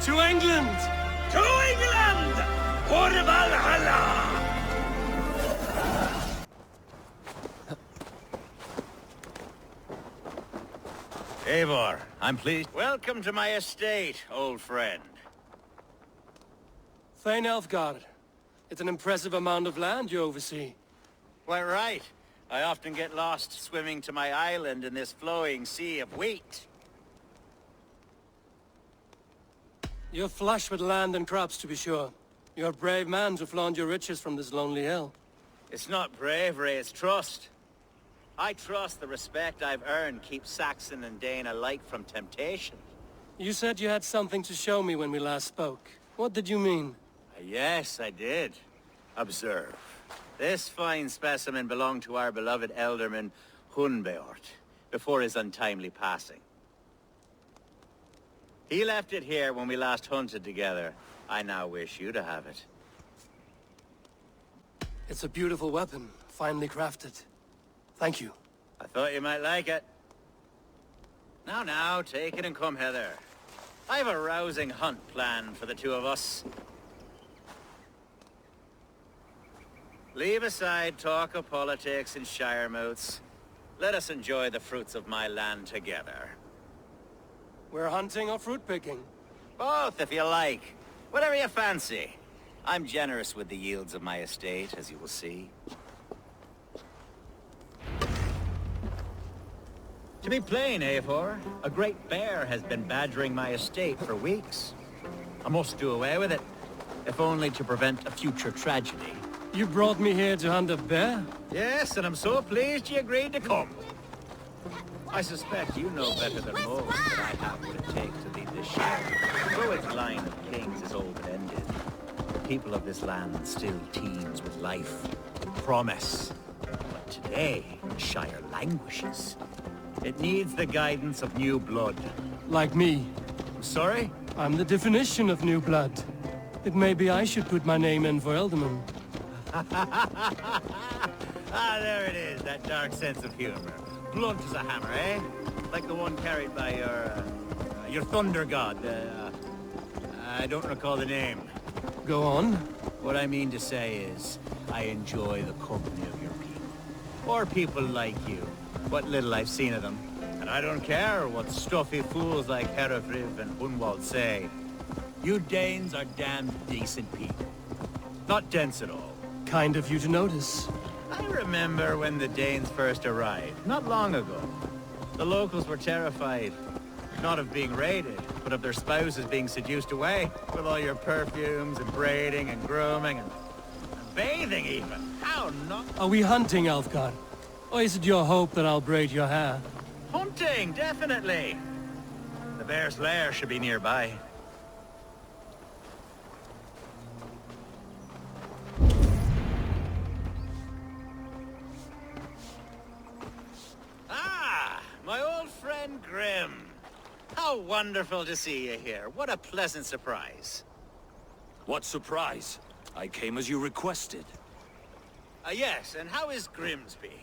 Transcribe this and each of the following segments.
To England! To England! For Valhalla! Eivor, I'm pleased. Welcome to my estate, old friend. Thane Elfgard. It's an impressive amount of land you oversee. Quite right. I often get lost swimming to my island in this flowing sea of wheat. You're flush with land and crops, to be sure. You're a brave man to flaunt your riches from this lonely hill. It's not bravery, it's trust. I trust the respect I've earned keeps Saxon and Dane alike from temptation. You said you had something to show me when we last spoke. What did you mean? Yes, I did. Observe. This fine specimen belonged to our beloved elderman, Hunbeort, before his untimely passing. He left it here when we last hunted together. I now wish you to have it. It's a beautiful weapon, finely crafted. Thank you. I thought you might like it. Now, take it and come hither. I've a rousing hunt planned for the two of us. Leave aside talk of politics and shire moats. Let us enjoy the fruits of my land together. We're hunting or fruit picking? Both, if you like. Whatever you fancy. I'm generous with the yields of my estate, as you will see. To be plain, Eivor, a great bear has been badgering my estate for weeks. I must do away with it, if only to prevent a future tragedy. You brought me here to hunt a bear? Yes, and I'm so pleased you agreed to come. I suspect you know better than most that I have what it takes to lead this shire. Though its line of kings is open-ended, the people of this land still teems with life, promise. But today, the shire languishes. It needs the guidance of new blood. Like me. I'm sorry? I'm the definition of new blood. It may be I should put my name in for Elderman. There it is, that dark sense of humor. Blunt as a hammer, eh? Like the one carried by your thunder god. I don't recall the name. Go on. What I mean to say is, I enjoy the company of your people. Or people like you. What little I've seen of them. And I don't care what stuffy fools like Herefriv and Hunwald say. You Danes are damned decent people. Not dense at all. Kind of you to notice. I remember when the Danes first arrived, not long ago. The locals were terrified, not of being raided, but of their spouses being seduced away, with all your perfumes and braiding and grooming and bathing even. How not? Are we hunting, Elfgard? Or is it your hope that I'll braid your hair? Hunting, definitely. The bear's lair should be nearby. My old friend Grim. How wonderful to see you here. What a pleasant surprise. What surprise? I came as you requested. Yes, and how is Grimsby?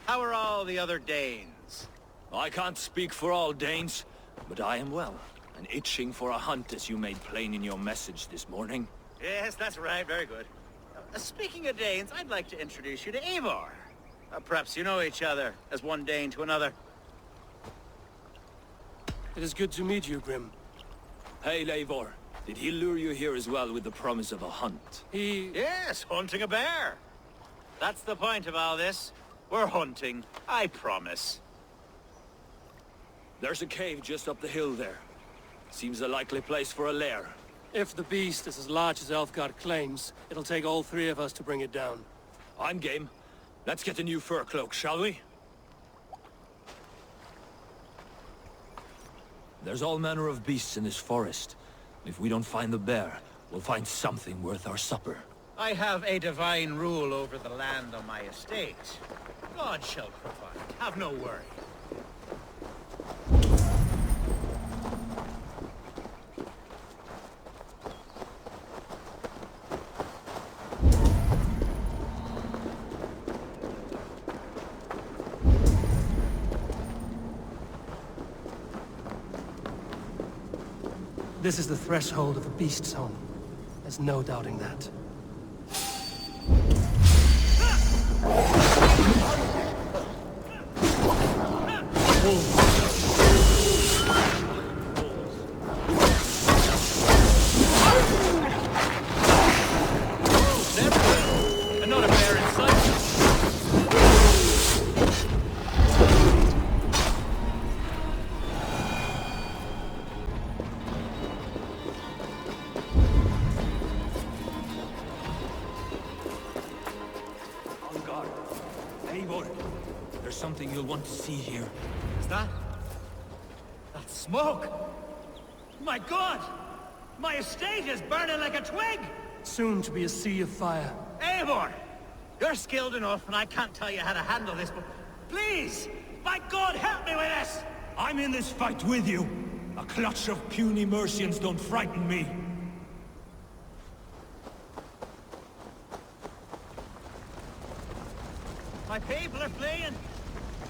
How are all the other Danes? I can't speak for all Danes, but I am well, and itching for a hunt as you made plain in your message this morning. Yes, that's right. Very good. Speaking of Danes, I'd like to introduce you to Eivor. Perhaps you know each other, as one Dane to another. It is good to meet you, Grim. Hey, Eivor. Did he lure you here as well with the promise of a hunt? Yes, hunting a bear. That's the point of all this. We're hunting, I promise. There's a cave just up the hill there. Seems a likely place for a lair. If the beast is as large as Elfgard claims, it'll take all three of us to bring it down. I'm game. Let's get a new fur cloak, shall we? There's all manner of beasts in this forest. If we don't find the bear, we'll find something worth our supper. I have a divine rule over the land on my estate. God shall provide. Have no worry. This is the threshold of a beast's home. There's no doubting that. Another bear in sight. On guard. Eivor, there's something you'll want to see here. Is that? That's smoke! My God! My estate is burning like a twig! Soon to be a sea of fire. Eivor! You're skilled enough, and I can't tell you how to handle this, but please! My God, help me with this! I'm in this fight with you. A clutch of puny Mercians don't frighten me. My people are fleeing!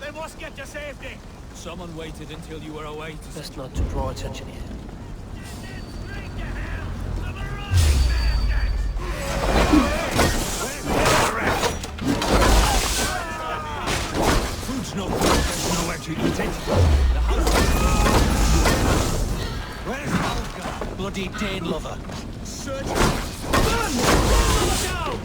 They must get to safety! Someone waited until you were away to... Best not to draw attention here. Straight to hell! The marauding bastards! Food's no good, there's nowhere to eat it. The house... Where's Alka? Bloody Dane lover. Search... Run! Down!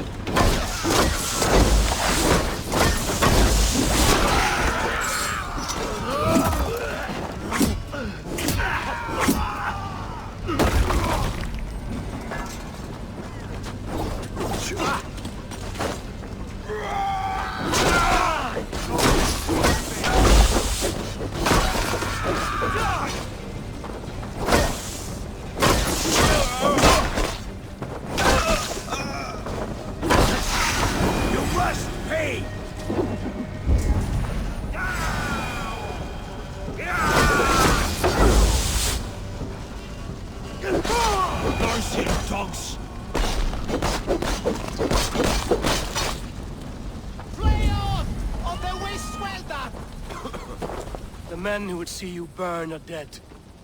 The men who would see you burn are dead.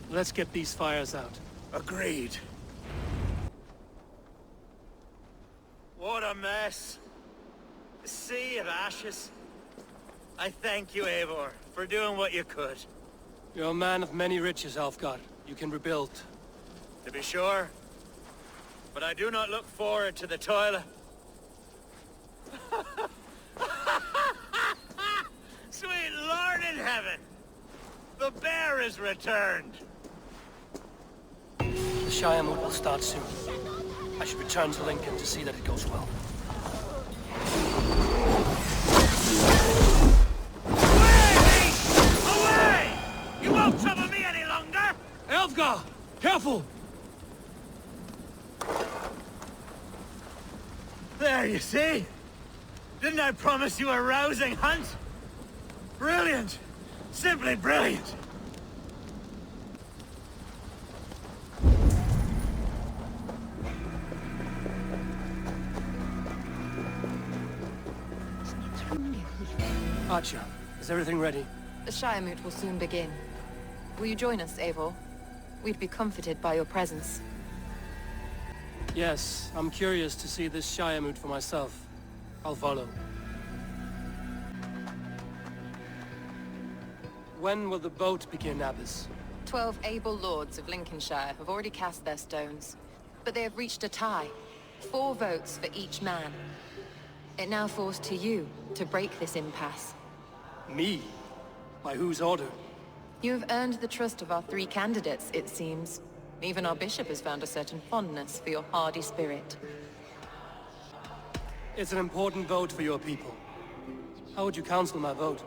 Let's get these fires out. Agreed. What a mess. A sea of ashes. I thank you, Eivor, for doing what you could. You're a man of many riches, Alfgar. You can rebuild. To be sure. But I do not look forward to the toil. Sweet Lord in heaven! The bear is returned! The Shire move will start soon. I should return to Lincoln to see that it goes well. Away! Away! You won't trouble me any longer! Alfgar! Careful! There, you see? Didn't I promise you a rousing hunt? Brilliant! Simply brilliant! Archer, is everything ready? The Shire moot will soon begin. Will you join us, Eivor? We'd be comforted by your presence. Yes, I'm curious to see this Shire moot for myself. I'll follow. When will the boat begin, Abbess? 12 able lords of Lincolnshire have already cast their stones, but they have reached a tie. 4 votes for each man. It now falls to you to break this impasse. Me? By whose order? You have earned the trust of our 3 candidates, it seems. Even our bishop has found a certain fondness for your hardy spirit. It's an important vote for your people. How would you counsel my vote?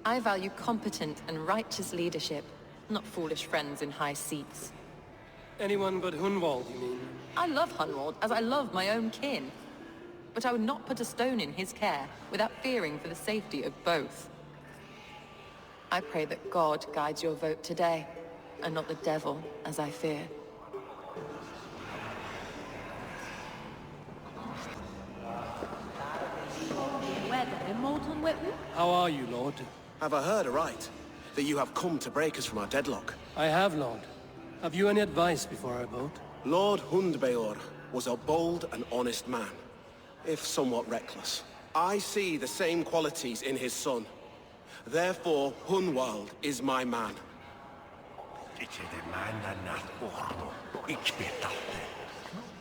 I value competent and righteous leadership, not foolish friends in high seats. Anyone but Hunwald, you mean? I love Hunwald as I love my own kin. But I would not put a stone in his care without fearing for the safety of both. I pray that God guides your vote today, and not the devil, as I fear. How are you, Lord? Have I heard aright that you have come to break us from our deadlock? I have, Lord. Have you any advice before I vote? Lord Hundbeor was a bold and honest man, if somewhat reckless. I see the same qualities in his son. Therefore, Hunwald is my man.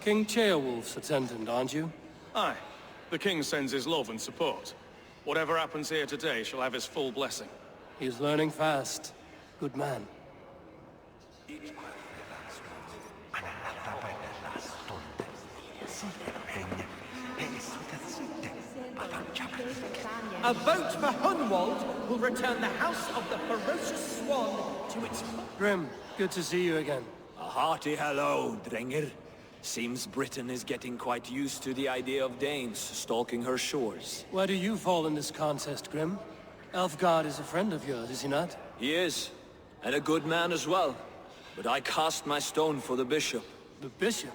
King Ceolwulf's attendant, aren't you? Aye. The king sends his love and support. Whatever happens here today shall have his full blessing. He's learning fast. Good man. A vote for Hunwald will return the House of the Ferocious Swan to its... Grim, good to see you again. A hearty hello, Drenger. Seems Britain is getting quite used to the idea of Danes stalking her shores. Where do you fall in this contest, Grim? Elfgard is a friend of yours, is he not? He is, and a good man as well. But I cast my stone for the bishop. The bishop?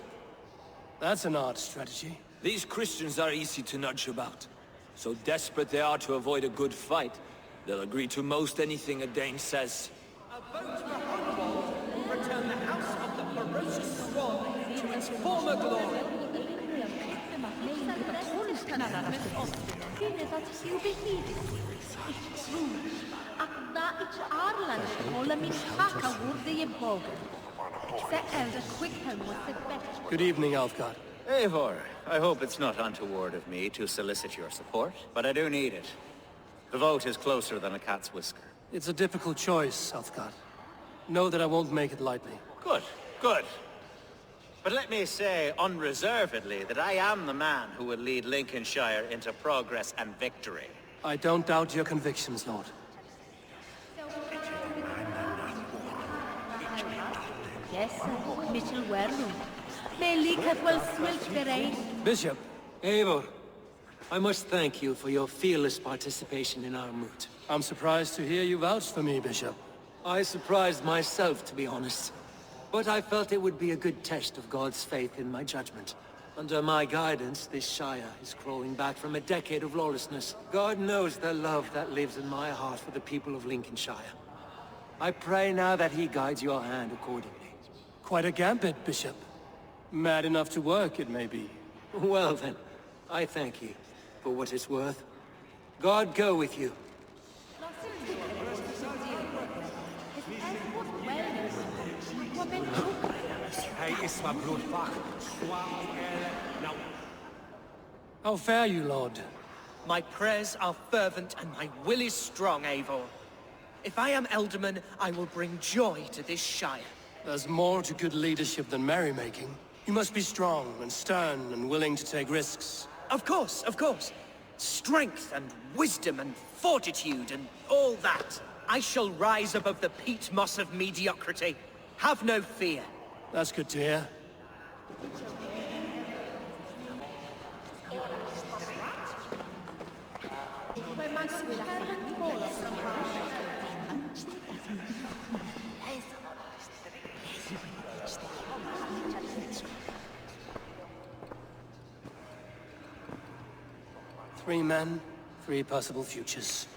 That's an odd strategy. These Christians are easy to nudge about. So desperate they are to avoid a good fight, they'll agree to most anything a Dane says. A vote for Hunwald will return the House of the Ferocious Swan to its former glory. Good evening, Alfgard. Eivor, I hope it's not untoward of me to solicit your support, but I do need it. The vote is closer than a cat's whisker. It's a difficult choice, Alfgard. Know that I won't make it lightly. Good, good. But let me say unreservedly that I am the man who will lead Lincolnshire into progress and victory. I don't doubt your convictions, Lord. Yes, Mitchell Werlum. Bishop, Eivor, I must thank you for your fearless participation in our moot. I'm surprised to hear you vouch for me, Bishop. I surprised myself, to be honest. But I felt it would be a good test of God's faith in my judgment. Under my guidance, this Shire is crawling back from a decade of lawlessness. God knows the love that lives in my heart for the people of Lincolnshire. I pray now that he guides your hand accordingly. Quite a gambit, Bishop. Mad enough to work, it may be. Well then, I thank you for what it's worth. God go with you. How fare you, Lord? My prayers are fervent and my will is strong, Eivor. If I am Elderman, I will bring joy to this Shire. There's more to good leadership than merrymaking. You must be strong and stern and willing to take risks. Of course, of course. Strength and wisdom and fortitude and all that. I shall rise above the peat moss of mediocrity. Have no fear. That's good to hear. Three men, three possible futures.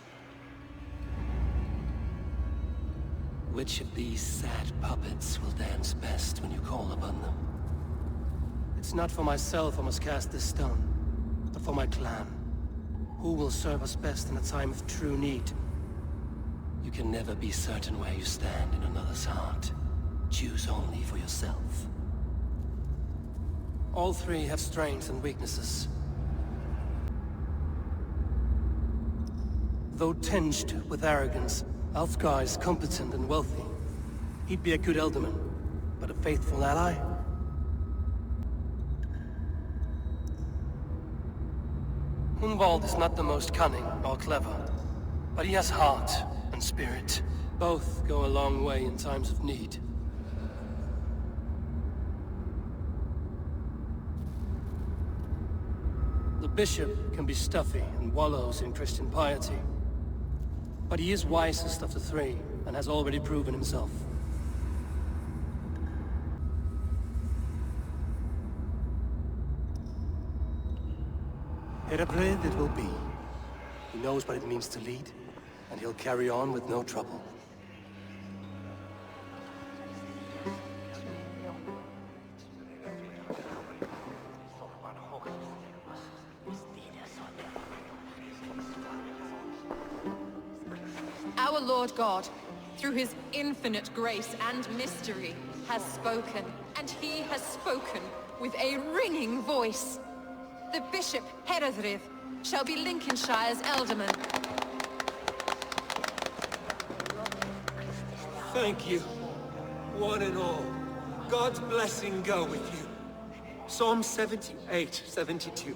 Which of these sad puppets will dance best when you call upon them? It's not for myself I must cast this stone, but for my clan. Who will serve us best in a time of true need? You can never be certain where you stand in another's heart. Choose only for yourself. All three have strengths and weaknesses. Though tinged with arrogance, Alfgar is competent and wealthy. He'd be a good Elderman, but a faithful ally? Hunwald is not the most cunning or clever, but he has heart and spirit. Both go a long way in times of need. The bishop can be stuffy and wallows in Christian piety. But he is wisest of the three, and has already proven himself. Herebrand it will be. He knows what it means to lead, and he'll carry on with no trouble. Lord God, through his infinite grace and mystery, has spoken, and he has spoken with a ringing voice. The Bishop Herodrith shall be Lincolnshire's Alderman. Thank you, one and all. God's blessing go with you. Psalm 78, 72.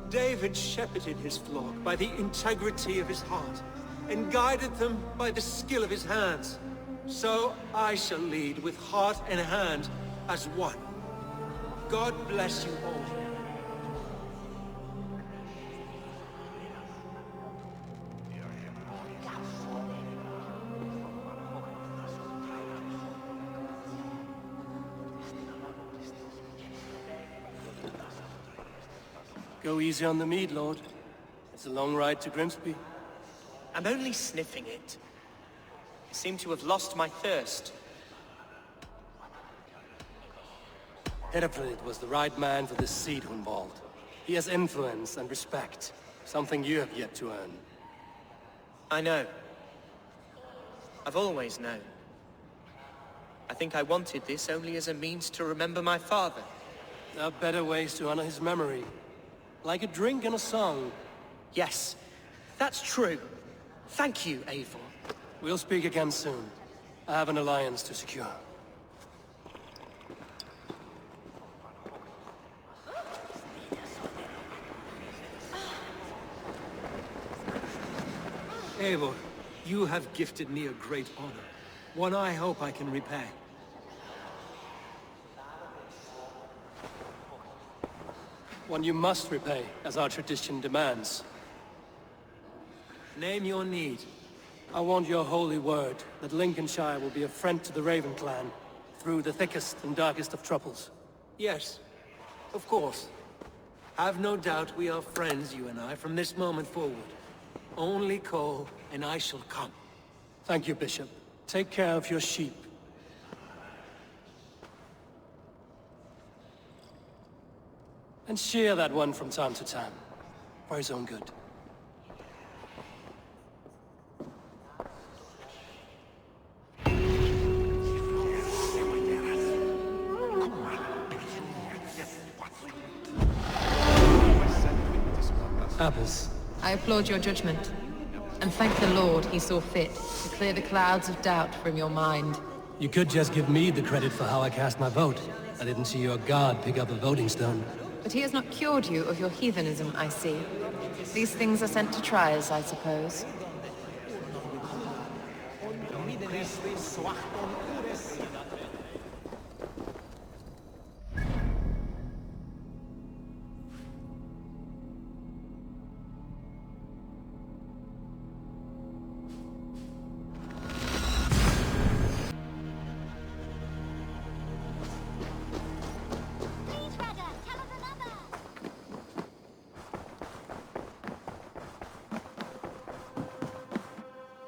David shepherded his flock by the integrity of his heart, and guided them by the skill of his hands. So I shall lead with heart and hand as one. God bless you all. Go easy on the mead, Lord. It's a long ride to Grimsby. I'm only sniffing it. I seem to have lost my thirst. Hereford was the right man for this seat, Hunwald. He has influence and respect, something you have yet to earn. I know. I've always known. I think I wanted this only as a means to remember my father. There are better ways to honor his memory. Like a drink and a song. Yes, that's true. Thank you, Eivor. We'll speak again soon. I have an alliance to secure. Eivor, you have gifted me a great honor. One I hope I can repay. One you must repay, as our tradition demands. Name your need. I want your holy word that Lincolnshire will be a friend to the Raven clan through the thickest and darkest of troubles. Yes, of course. Have no doubt we are friends, you and I, from this moment forward. Only call, and I shall come. Thank you, Bishop. Take care of your sheep. And shear that one from time to time, for his own good. Abbess. I applaud your judgment, and thank the Lord he saw fit to clear the clouds of doubt from your mind. You could just give me the credit for how I cast my vote. I didn't see your guard pick up a voting stone. But he has not cured you of your heathenism, I see. These things are sent to triers, I suppose.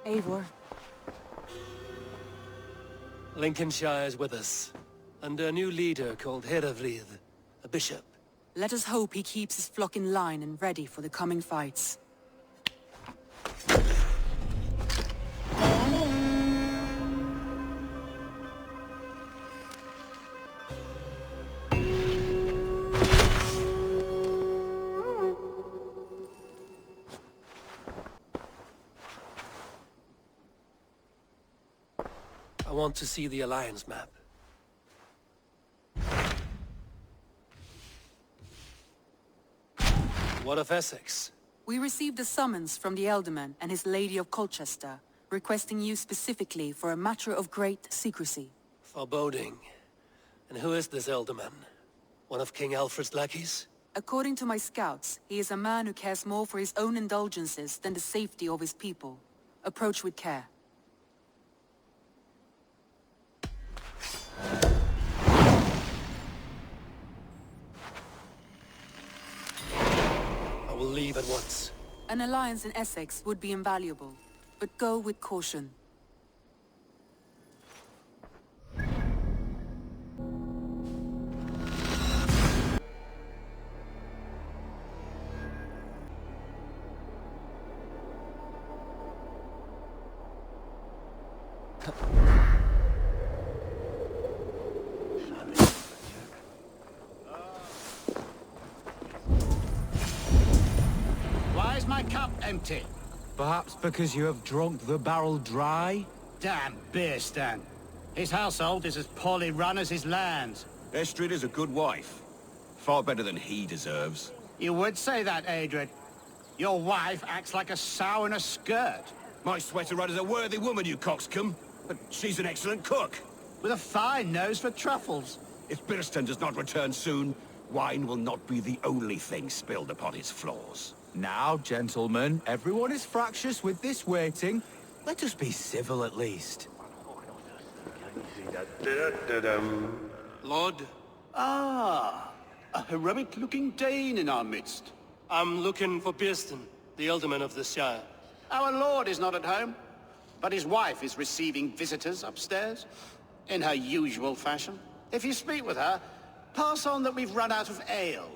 Eivor. Lincolnshire is with us, under a new leader called Herodrith, a bishop. Let us hope he keeps his flock in line and ready for the coming fights. I want to see the Alliance map. What of Essex? We received a summons from the Alderman and his Lady of Colchester, requesting you specifically for a matter of great secrecy. Foreboding. And who is this Alderman? One of King Alfred's lackeys? According to my scouts, he is a man who cares more for his own indulgences than the safety of his people. Approach with care. I will leave at once. An alliance in Essex would be invaluable, but go with caution. cup empty? Perhaps because you have drunk the barrel dry? Damn beer stand. His household is as poorly run as his lands. Estrid is a good wife. Far better than he deserves. You would say that, Adrian. Your wife acts like a sow in a skirt. My sweater run is a worthy woman, you coxcomb. But she's an excellent cook. With a fine nose for truffles. If Birston does not return soon, wine will not be the only thing spilled upon his floors. Now, gentlemen, everyone is fractious with this waiting. Let us be civil at least. Lord? Ah, a heroic-looking Dane in our midst. I'm looking for Birston, the Alderman of the Shire. Our lord is not at home, but his wife is receiving visitors upstairs, in her usual fashion. If you speak with her, pass on that we've run out of ale.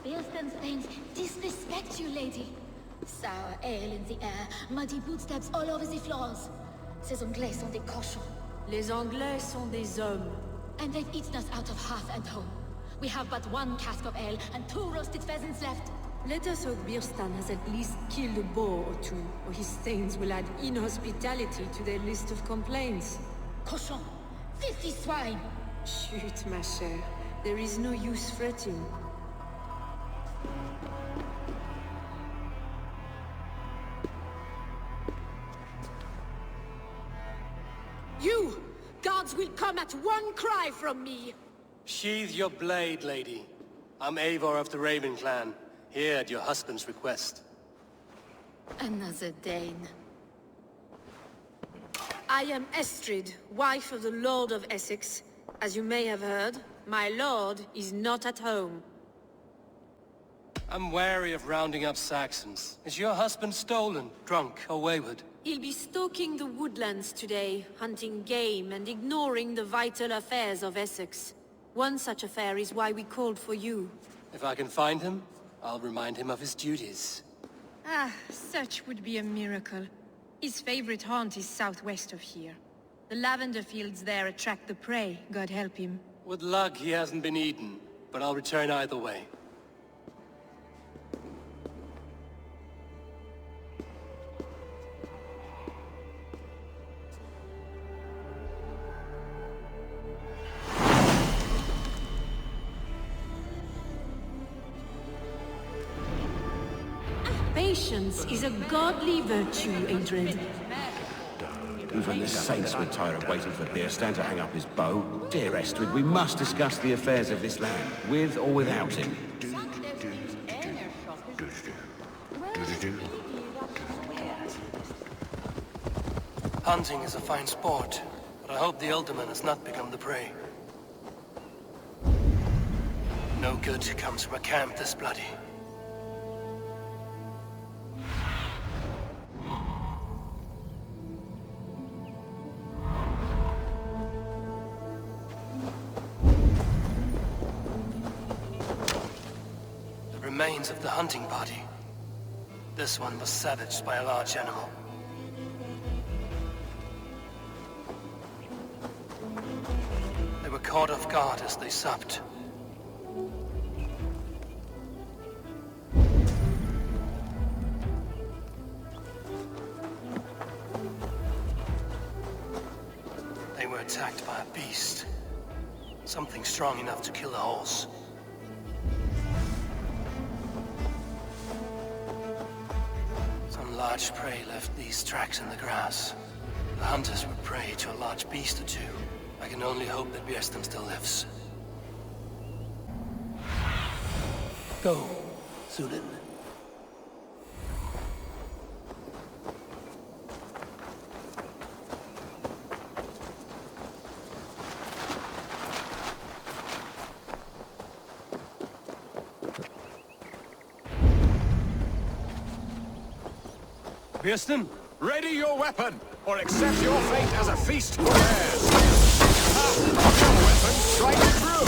Birston's Thanes disrespect you, lady. Sour ale in the air, muddy footsteps all over the floors. Ces Anglais sont des cochons. Les Anglais sont des hommes. And they've eaten us out of hearth and home. We have but one cask of ale and 2 roasted pheasants left. Let us hope Birston has at least killed a boar or 2, or his Thanes will add inhospitality to their list of complaints. Cochon! Filthy swine! Chut, ma chère. There is no use fretting. You! Guards will come at one cry from me! Sheathe your blade, lady. I'm Eivor of the Raven clan, here at your husband's request. Another Dane. I am Estrid, wife of the Lord of Essex. As you may have heard, my lord is not at home. I'm wary of rounding up Saxons. Is your husband stolen, drunk, or wayward? He'll be stalking the woodlands today, hunting game and ignoring the vital affairs of Essex. One such affair is why we called for you. If I can find him, I'll remind him of his duties. Ah, such would be a miracle. His favorite haunt is southwest of here. The lavender fields there attract the prey, God help him. With luck, he hasn't been eaten, but I'll return either way. Patience is a godly virtue, Adred. Even the saints would tire of waiting for Birston to hang up his bow. Dear Estrid, we must discuss the affairs of this land, with or without him. Hunting is a fine sport, but I hope the Alderman has not become the prey. No good comes from a camp this bloody. Remains of the hunting party. This one was savaged by a large animal. They were caught off guard as they supped. They were attacked by a beast. Something strong enough to kill a horse. Large prey left these tracks in the grass. The hunters would prey to a large beast or 2. I can only hope that Birston still lives. Go, Zulin. Birston? Ready your weapon, or accept your fate as a feast for bears. Your weapon strikes true.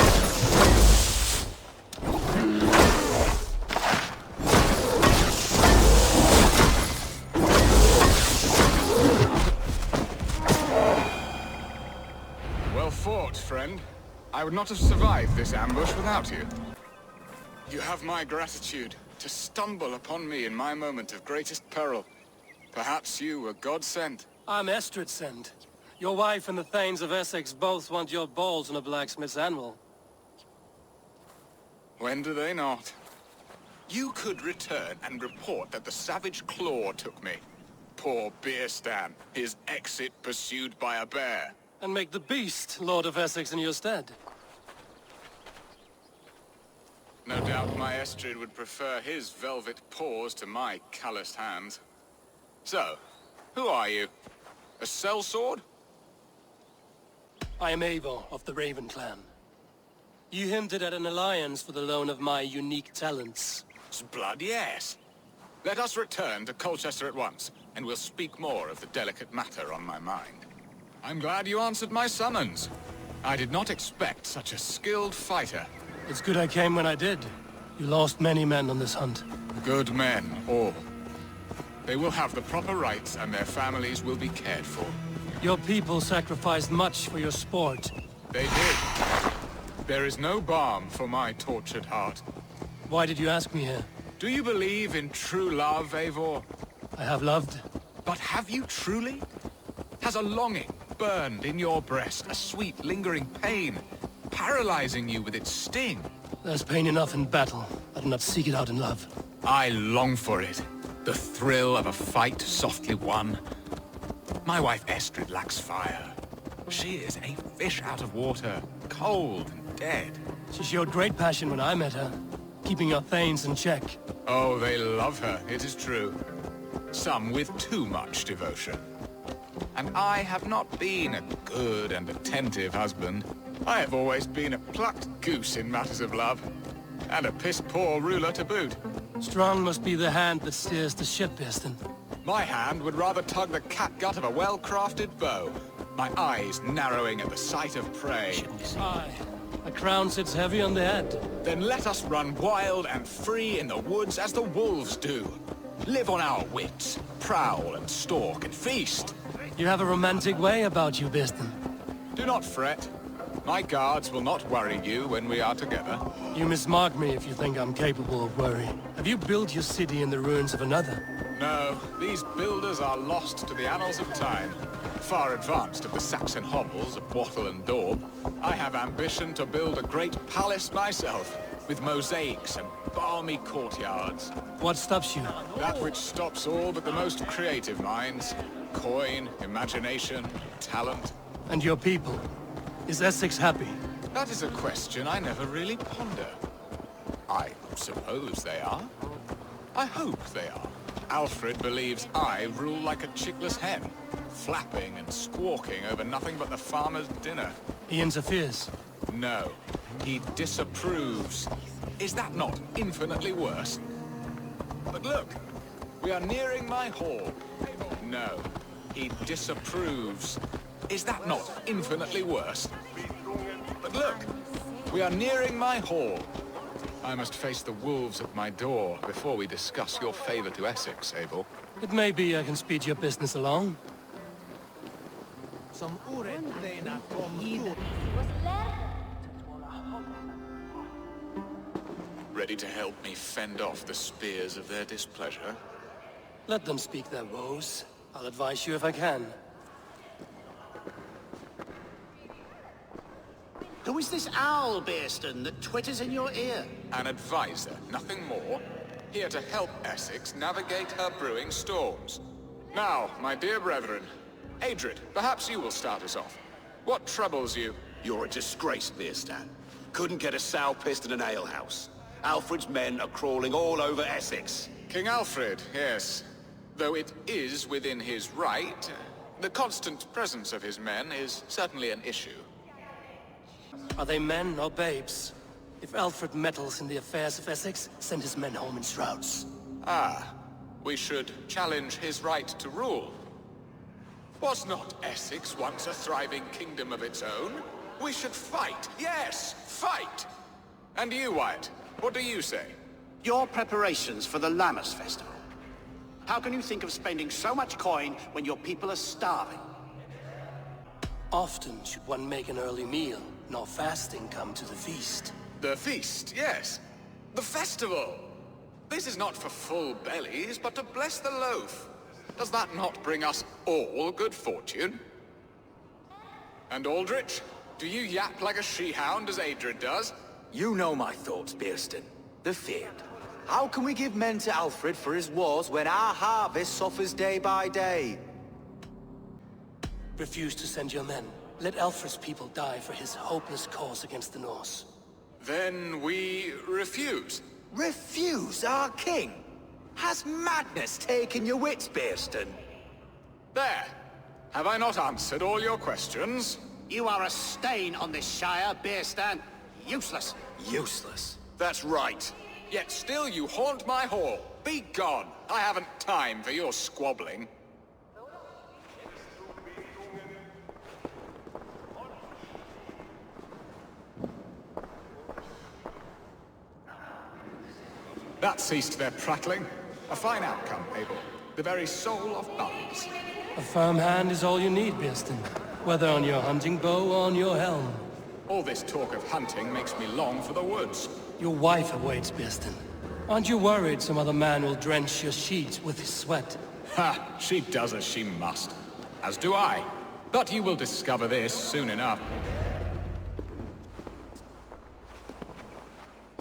would not have survived this ambush without you. You have my gratitude to stumble upon me in my moment of greatest peril. Perhaps you were God-sent. I'm Estrid sent. Your wife and the Thanes of Essex both want your balls on a blacksmith's anvil. When do they not? You could return and report that the savage claw took me. Poor Beerstan, his exit pursued by a bear. And make the beast Lord of Essex in your stead. No doubt my Estrid would prefer his velvet paws to my calloused hands. So, who are you? A sellsword? I am Eivor of the Raven clan. You hinted at an alliance for the loan of my unique talents. Blood, yes. Let us return to Colchester at once, and we'll speak more of the delicate matter on my mind. I'm glad you answered my summons. I did not expect such a skilled fighter. It's good I came when I did. You lost many men on this hunt. Good men, all. They will have the proper rights, and their families will be cared for. Your people sacrificed much for your sport. They did. There is no balm for my tortured heart. Why did you ask me here? Do you believe in true love, Eivor? I have loved. But have you truly? Has a longing burned in your breast, a sweet, lingering pain, paralyzing you with its sting? There's pain enough in battle. I do not seek it out in love. I long for it. The thrill of a fight softly won. My wife Estrid lacks fire. She is a fish out of water, cold and dead. She showed great passion when I met her, keeping your Thanes in check. Oh, they love her, it is true. Some with too much devotion. And I have not been a good and attentive husband. I have always been a plucked goose in matters of love. And a piss-poor ruler to boot. Strong must be the hand that steers the ship, Beerstan. My hand would rather tug the catgut of a well-crafted bow. My eyes narrowing at the sight of prey. Aye. A crown sits heavy on the head. Then let us run wild and free in the woods as the wolves do. Live on our wits, prowl and stalk and feast. You have a romantic way about you, Beerstan. Do not fret. My guards will not worry you when we are together. You mismark me if you think I'm capable of worry. Have you built your city in the ruins of another? No, these builders are lost to the annals of time. Far advanced of the Saxon hovels of Wattle and Daub, I have ambition to build a great palace myself, with mosaics and balmy courtyards. What stops you? That which stops all but the most creative minds. Coin, imagination, talent. And your people? Is Essex happy? That is a question I never really ponder. I suppose they are. I hope they are. Alfred believes I rule like a chickless hen, flapping and squawking over nothing but the farmer's dinner. He interferes? No, he disapproves. Is that not infinitely worse? But look, we are nearing my hall. No, he disapproves. Is that not infinitely worse? But look, we are nearing my hall. I must face the wolves at my door before we discuss your favor to Essex, Eivor. It may be I can speed your business along. Ready to help me fend off the spears of their displeasure? Let them speak their woes. I'll advise you if I can. Who is this owl, Beerstan, that twitters in your ear? An advisor, nothing more. Here to help Essex navigate her brewing storms. Now, my dear brethren, Adrid, perhaps you will start us off. What troubles you? You're a disgrace, Beerstan. Couldn't get a sow pissed in an alehouse. Alfred's men are crawling all over Essex. King Alfred, yes. Though it is within his right, the constant presence of his men is certainly an issue. Are they men or babes? If Alfred meddles in the affairs of Essex, send his men home in shrouds. Ah, we should challenge his right to rule. Was not Essex once a thriving kingdom of its own? We should fight, yes, fight! And you, Wyatt, what do you say? Your preparations for the Lammas festival. How can you think of spending so much coin when your people are starving? Often should one make an early meal, nor fasting come to the feast. The feast, yes. The festival. This is not for full bellies, but to bless the loaf. Does that not bring us all good fortune? And Aldrich, do you yap like a she-hound as Adred does? You know my thoughts, Bearston. The feared. How can we give men to Alfred for his wars when our harvest suffers day by day? Refuse to send your men. Let Alfred's people die for his hopeless cause against the Norse. Then we refuse. Refuse our king? Has madness taken your wits, Bearston? There. Have I not answered all your questions? You are a stain on this Shire, Beerstan. Useless. Useless? That's right. Yet still you haunt my hall. Be gone. I haven't time for your squabbling. That ceased their prattling. A fine outcome, Eivor. The very soul of balance. A firm hand is all you need, Bearston. Whether on your hunting bow or on your helm. All this talk of hunting makes me long for the woods. Your wife awaits, Bearston. Aren't you worried some other man will drench your sheets with his sweat? Ha! She does as she must. As do I. But you will discover this soon enough.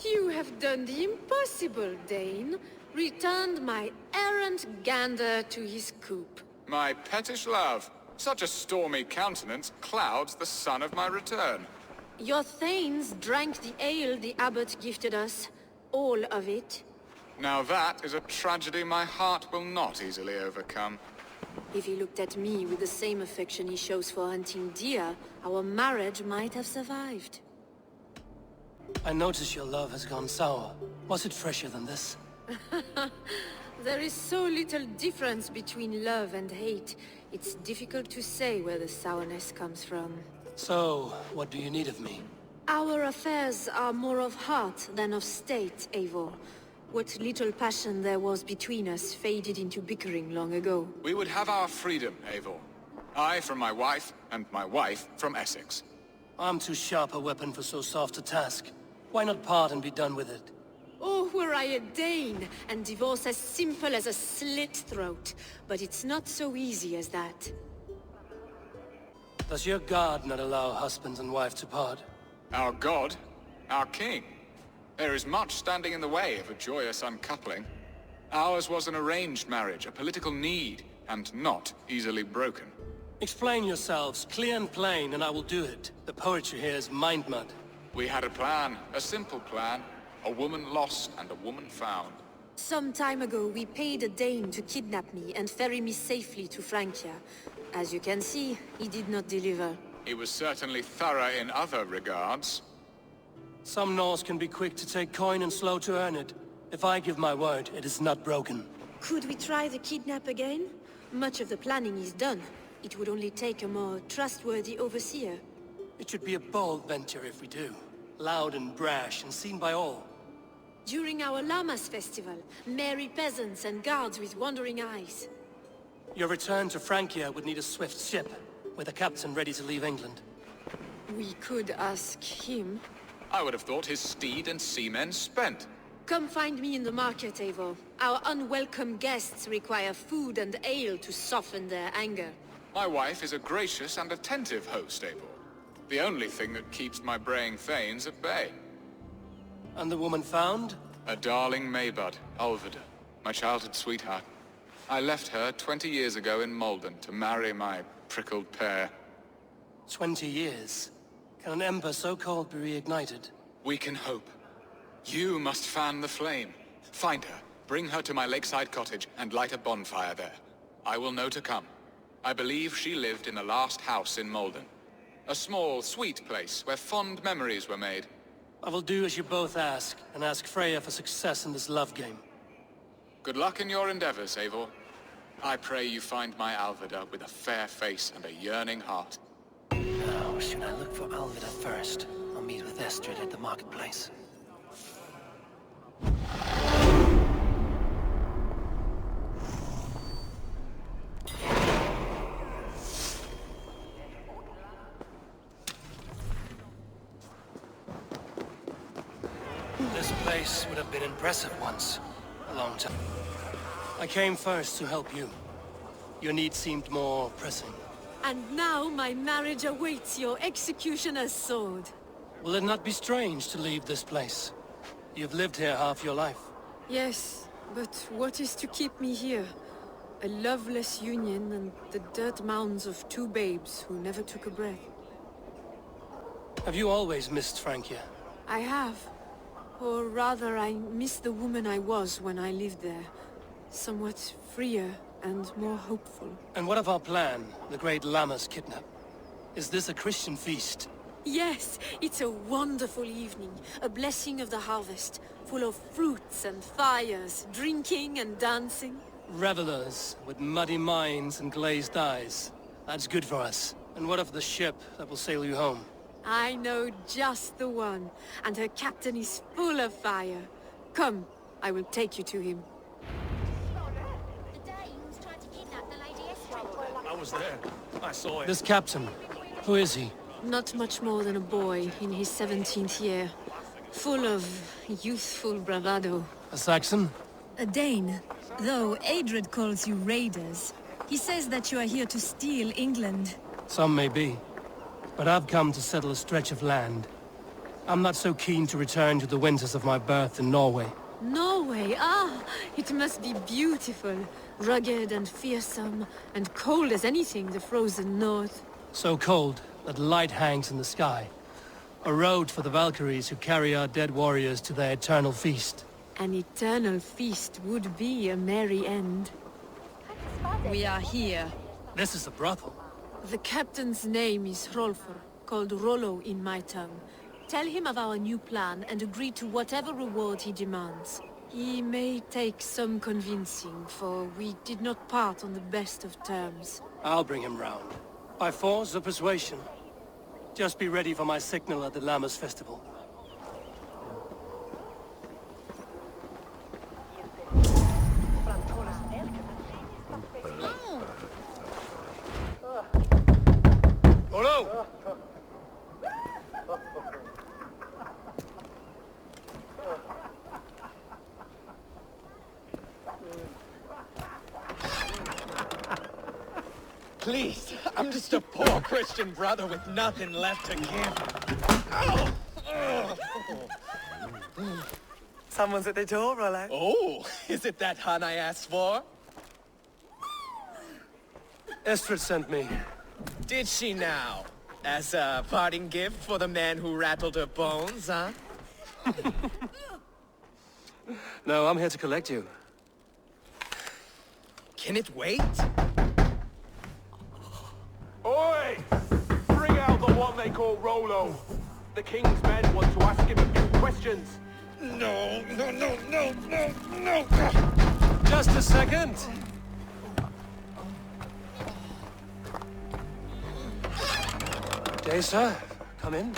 You have done the impossible, Dane. Returned my errant gander to his coop. My pettish love. Such a stormy countenance clouds the sun of my return. Your thanes drank the ale the abbot gifted us. All of it. Now that is a tragedy my heart will not easily overcome. If he looked at me with the same affection he shows for hunting deer, our marriage might have survived. I notice your love has gone sour. Was it fresher than this? There is so little difference between love and hate. It's difficult to say where the sourness comes from. So, what do you need of me? Our affairs are more of heart than of state, Eivor. What little passion there was between us faded into bickering long ago. We would have our freedom, Eivor. I from my wife, and my wife from Essex. I'm too sharp a weapon for so soft a task. Why not part and be done with it? Oh, were I a Dane, and divorce as simple as a slit throat. But it's not so easy as that. Does your god not allow husband and wife to part? Our god? Our king? There is much standing in the way of a joyous uncoupling. Ours was an arranged marriage, a political need, and not easily broken. Explain yourselves, clear and plain, and I will do it. The poetry here is mind mud. We had a plan, a simple plan. A woman lost and a woman found. Some time ago, we paid a Dane to kidnap me and ferry me safely to Francia. As you can see, he did not deliver. He was certainly thorough in other regards. Some Norse can be quick to take coin and slow to earn it. If I give my word, it is not broken. Could we try the kidnap again? Much of the planning is done. It would only take a more trustworthy overseer. It should be a bold venture if we do. Loud and brash and seen by all. During our Llamas festival, merry peasants and guards with wandering eyes. Your return to Francia would need a swift ship, with a captain ready to leave England. We could ask him. I would have thought his steed and seamen spent. Come find me in the market, Eivor. Our unwelcome guests require food and ale to soften their anger. My wife is a gracious and attentive host, Eivor. The only thing that keeps my braying thanes at bay. And the woman found? A darling Maybud, Ulvida, my childhood sweetheart. I left her 20 years ago in Malden to marry my prickled pear. 20 years? Can an ember so cold be reignited? We can hope. You must fan the flame. Find her, bring her to my lakeside cottage, and light a bonfire there. I will know to come. I believe she lived in the last house in Malden. A small, sweet place where fond memories were made. I will do as you both ask, and ask Freya for success in this love game. Good luck in your endeavors, Eivor. I pray you find my Alvida with a fair face and a yearning heart. Now, should I look for Alvida first? I'll meet with Estrid at the marketplace. This place would have been impressive once. A long time. I came first to help you. Your need seemed more pressing. And now my marriage awaits your executioner's sword. Will it not be strange to leave this place? You've lived here half your life. Yes, but what is to keep me here? A loveless union and the dirt mounds of two babes who never took a breath. Have you always missed Francia? I have. Or rather, I miss the woman I was when I lived there. Somewhat freer and more hopeful. And what of our plan, the great Llama's kidnap? Is this a Christian feast? Yes, it's a wonderful evening. A blessing of the harvest, full of fruits and fires, drinking and dancing. Revelers with muddy minds and glazed eyes. That's good for us. And what of the ship that will sail you home? I know just the one, and her captain is full of fire. Come, I will take you to him. I was there. I saw it. This captain, who is he? Not much more than a boy in his 17th year. Full of youthful bravado. A Saxon? A Dane, though Adred calls you raiders. He says that you are here to steal England. Some may be. But I've come to settle a stretch of land. I'm not so keen to return to the winters of my birth in Norway. Norway? Ah, it must be beautiful. Rugged and fearsome, and cold as anything the frozen north. So cold that light hangs in the sky. A road for the Valkyries who carry our dead warriors to their eternal feast. An eternal feast would be a merry end. We are here. This is a brothel. The captain's name is Hrolfr, called Rollo in my tongue. Tell him of our new plan and agree to whatever reward he demands. He may take some convincing, for we did not part on the best of terms. I'll bring him round. By force or persuasion. Just be ready for my signal at the Llamas Festival. Rollo! Please, I'm just a poor Christian brother with nothing left to give. Someone's at the door, Rollo. Oh, is it that hun I asked for? Estrid sent me. Did she now? As a parting gift for the man who rattled her bones, huh? No, I'm here to collect you. Can it wait? Oi! Bring out the one they call Rollo. The king's men want to ask him a few questions. No. Just a second. Day, sir. Come in.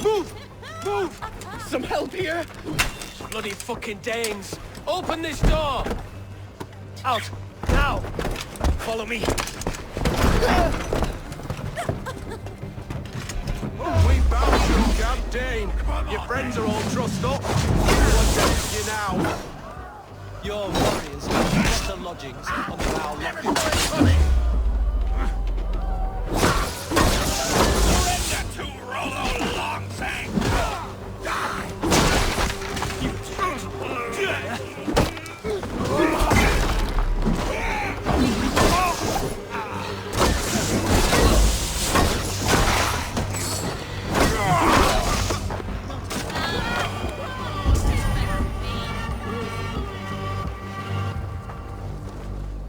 Move! Some help here? Bloody fucking Danes! Open this door! Out! Now! Follow me. We found you, damn Dane. Your friends are all trussed up. What's up you now? Your warriors have the lodgings on the Val Surrender to Rollo Longsang!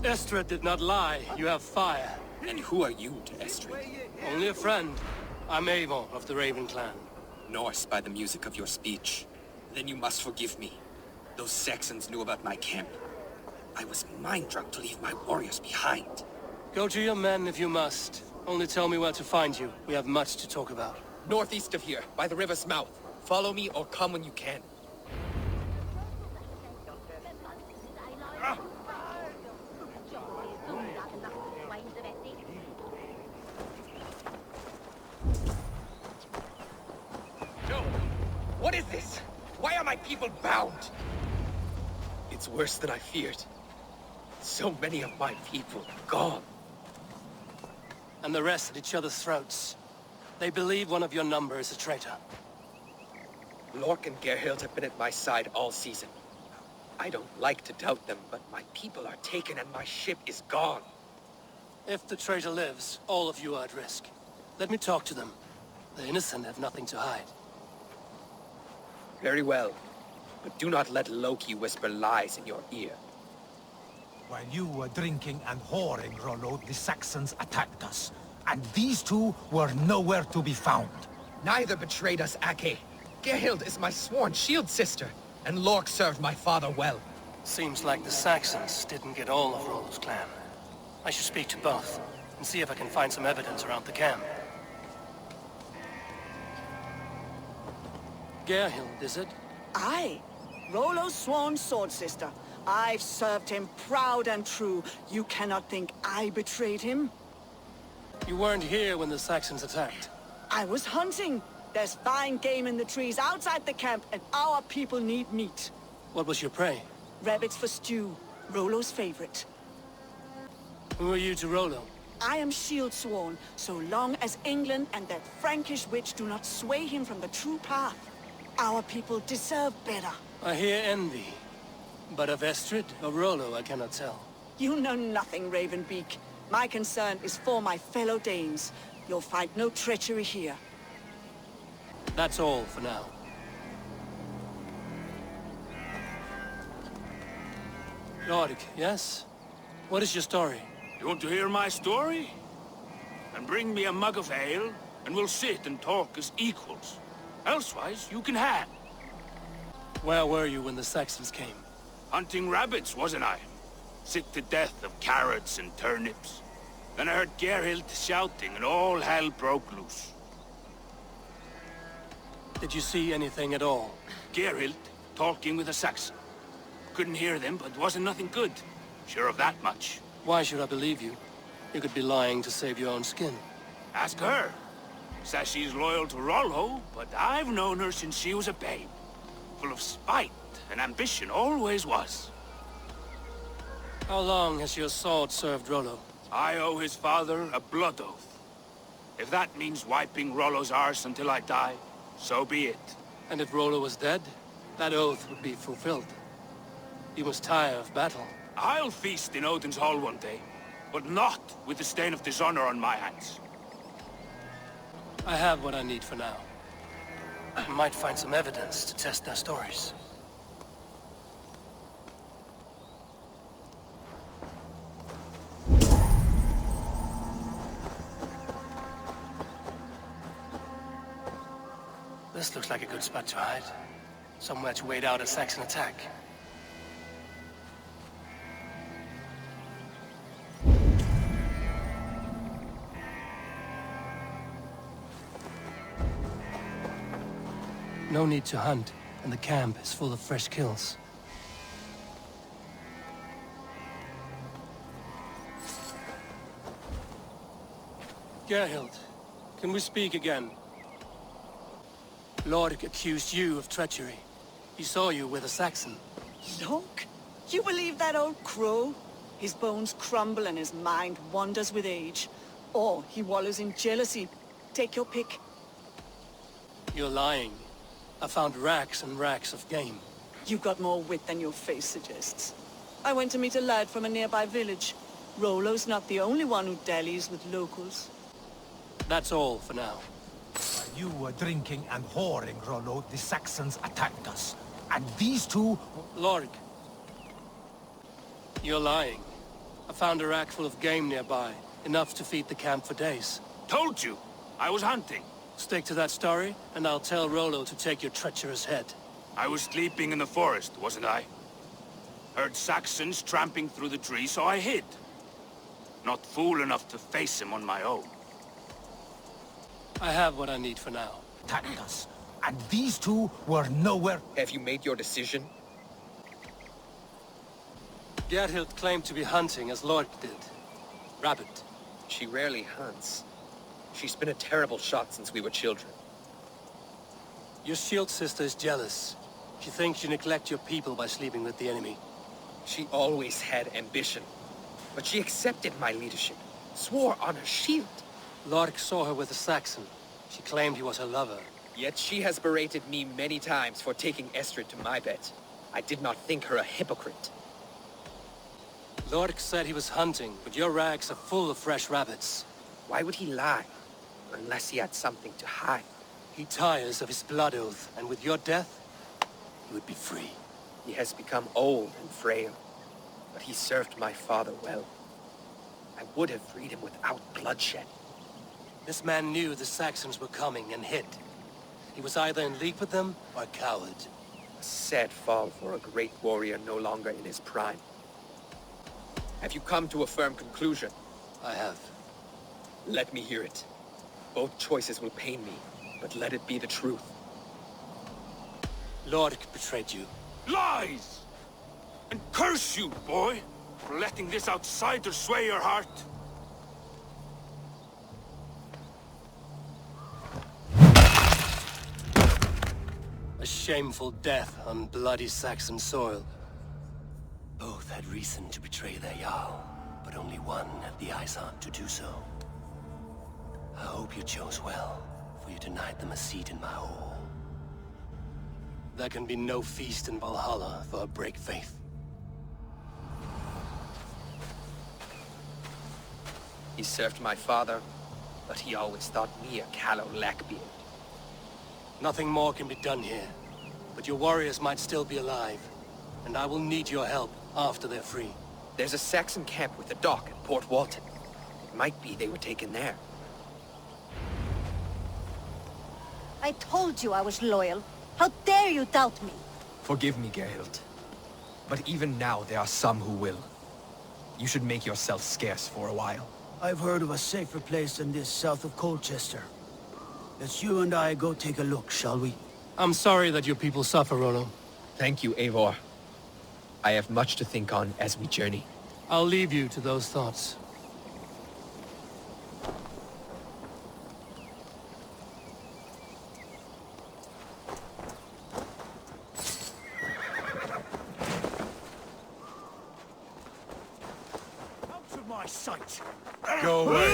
Estrid did not lie. You have fire. And who are you to Estrid? Only a friend. I'm Eivor of the Raven clan. Norse by the music of your speech. Then you must forgive me. Those Saxons knew about my camp. I was mind-drunk to leave my warriors behind. Go to your men if you must. Only tell me where to find you. We have much to talk about. Northeast of here, by the river's mouth. Follow me or come when you can. people bound. It's worse than I feared. So many of my people gone. And the rest at each other's throats. They believe one of your number is a traitor. Lork and Gerhild have been at my side all season. I don't like to doubt them, but my people are taken and my ship is gone. If the traitor lives, all of you are at risk. Let me talk to them. The innocent have nothing to hide. Very well. But do not let Loki whisper lies in your ear. While you were drinking and whoring, Rollo, the Saxons attacked us. And these two were nowhere to be found. Neither betrayed us, Ake. Gerhild is my sworn shield sister, and Lork served my father well. Seems like the Saxons didn't get all of Rollo's clan. I should speak to both, and see if I can find some evidence around the camp. Gerhild, is it? Aye. Rollo's sworn sword sister. I've served him proud and true. You cannot think I betrayed him? You weren't here when the Saxons attacked. I was hunting. There's fine game in the trees outside the camp, and our people need meat. What was your prey? Rabbits for stew. Rollo's favorite. Who are you to Rollo? I am shield sworn, so long as England and that Frankish witch do not sway him from the true path. Our people deserve better. I hear envy. But of Estrid or Rollo, I cannot tell. You know nothing, Ravenbeak. My concern is for my fellow Danes. You'll find no treachery here. That's all for now. Yorick, yes? What is your story? You want to hear my story? Then bring me a mug of ale, and we'll sit and talk as equals. Elsewise, you can have. Where were you when the Saxons came? Hunting rabbits, wasn't I? Sick to death of carrots and turnips. Then I heard Gerhild shouting, and all hell broke loose. Did you see anything at all? Gerhild talking with a Saxon. Couldn't hear them, but wasn't nothing good. Sure of that much. Why should I believe you? You could be lying to save your own skin. Ask her. Says she's loyal to Rollo, but I've known her since she was a babe. Full of spite and ambition, always was. How long has your sword served Rollo? I owe his father a blood oath. If that means wiping Rollo's arse until I die, so be it. And if Rollo was dead, that oath would be fulfilled. You must tire of battle. I'll feast in Odin's hall one day, but not with the stain of dishonor on my hands. I have what I need for now. I might find some evidence to test their stories. This looks like a good spot to hide. Somewhere to wait out a Saxon attack. No need to hunt, and the camp is full of fresh kills. Gerhild, can we speak again? Lork accused you of treachery. He saw you with a Saxon. Lork? You believe that old crow? His bones crumble and his mind wanders with age. Or he wallows in jealousy. Take your pick. You're lying. I found racks and racks of game. You've got more wit than your face suggests. I went to meet a lad from a nearby village. Rollo's not the only one who dallies with locals. That's all for now. While you were drinking and whoring, Rollo, the Saxons attacked us. And these two... Lork. You're lying. I found a rack full of game nearby. Enough to feed the camp for days. Told you! I was hunting. Stick to that story, and I'll tell Rollo to take your treacherous head. I was sleeping in the forest, wasn't I? Heard Saxons tramping through the trees, so I hid. Not fool enough to face him on my own. I have what I need for now. Attacked us. And these two were nowhere... Have you made your decision? Gerhild claimed to be hunting as Lork did. Rabbit. She rarely hunts. She's been a terrible shot since we were children. Your shield sister is jealous. She thinks you neglect your people by sleeping with the enemy. She always had ambition, but she accepted my leadership, swore on her shield. Lork saw her with a Saxon. She claimed he was her lover. Yet she has berated me many times for taking Estrid to my bed. I did not think her a hypocrite. Lork said he was hunting, but your rags are full of fresh rabbits. Why would he lie? Unless he had something to hide. He tires of his blood oath, and with your death, he would be free. He has become old and frail, but he served my father well. I would have freed him without bloodshed. This man knew the Saxons were coming and hid. He was either in league with them or a coward. A sad fall for a great warrior no longer in his prime. Have you come to a firm conclusion? I have. Let me hear it. Both choices will pain me, but let it be the truth. Lork betrayed you. Lies! And curse you, boy, for letting this outsider sway your heart. A shameful death on bloody Saxon soil. Both had reason to betray their Jarl, but only one had the Izard to do so. I hope you chose well, for you denied them a seat in my hall. There can be no feast in Valhalla for a break faith. He served my father, but he always thought me a callow lackbeard. Nothing more can be done here, but your warriors might still be alive, and I will need your help after they're free. There's a Saxon camp with a dock at Port Walton. It might be they were taken there. I told you I was loyal. How dare you doubt me? Forgive me, Gerhild. But even now there are some who will. You should make yourself scarce for a while. I've heard of a safer place than this south of Colchester. Let's you and I go take a look, shall we? I'm sorry that your people suffer, Rollo. Thank you, Eivor. I have much to think on as we journey. I'll leave you to those thoughts. Out of my sight! Go away!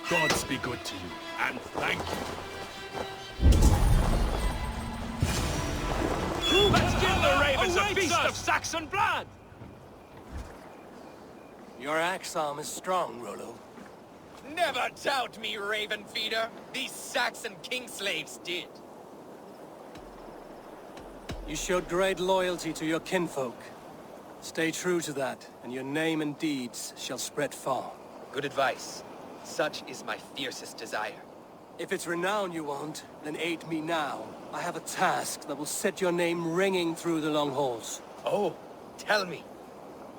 Gods be good to you, and thank you. Let's give the ravens a feast of Saxon blood! Your axe arm is strong, Rollo. Never doubt me, Raven Feeder. These Saxon king-slaves did. You showed great loyalty to your kinfolk. Stay true to that, and your name and deeds shall spread far. Good advice. Such is my fiercest desire. If it's renown you want, then aid me now. I have a task that will set your name ringing through the long halls. Oh, tell me.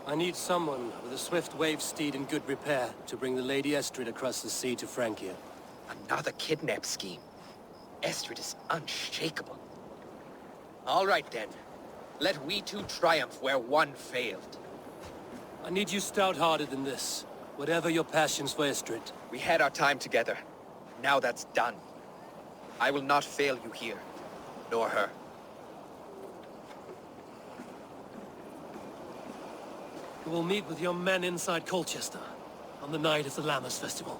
I need someone with a swift wave steed in good repair to bring the Lady Estrid across the sea to Francia. Another kidnap scheme. Estrid is unshakable. All right then. Let we two triumph where one failed. I need you stout-hearted in this, whatever your passions for Estrid. We had our time together. Now that's done. I will not fail you here, nor her. You will meet with your men inside Colchester on the night of the Lammas Festival.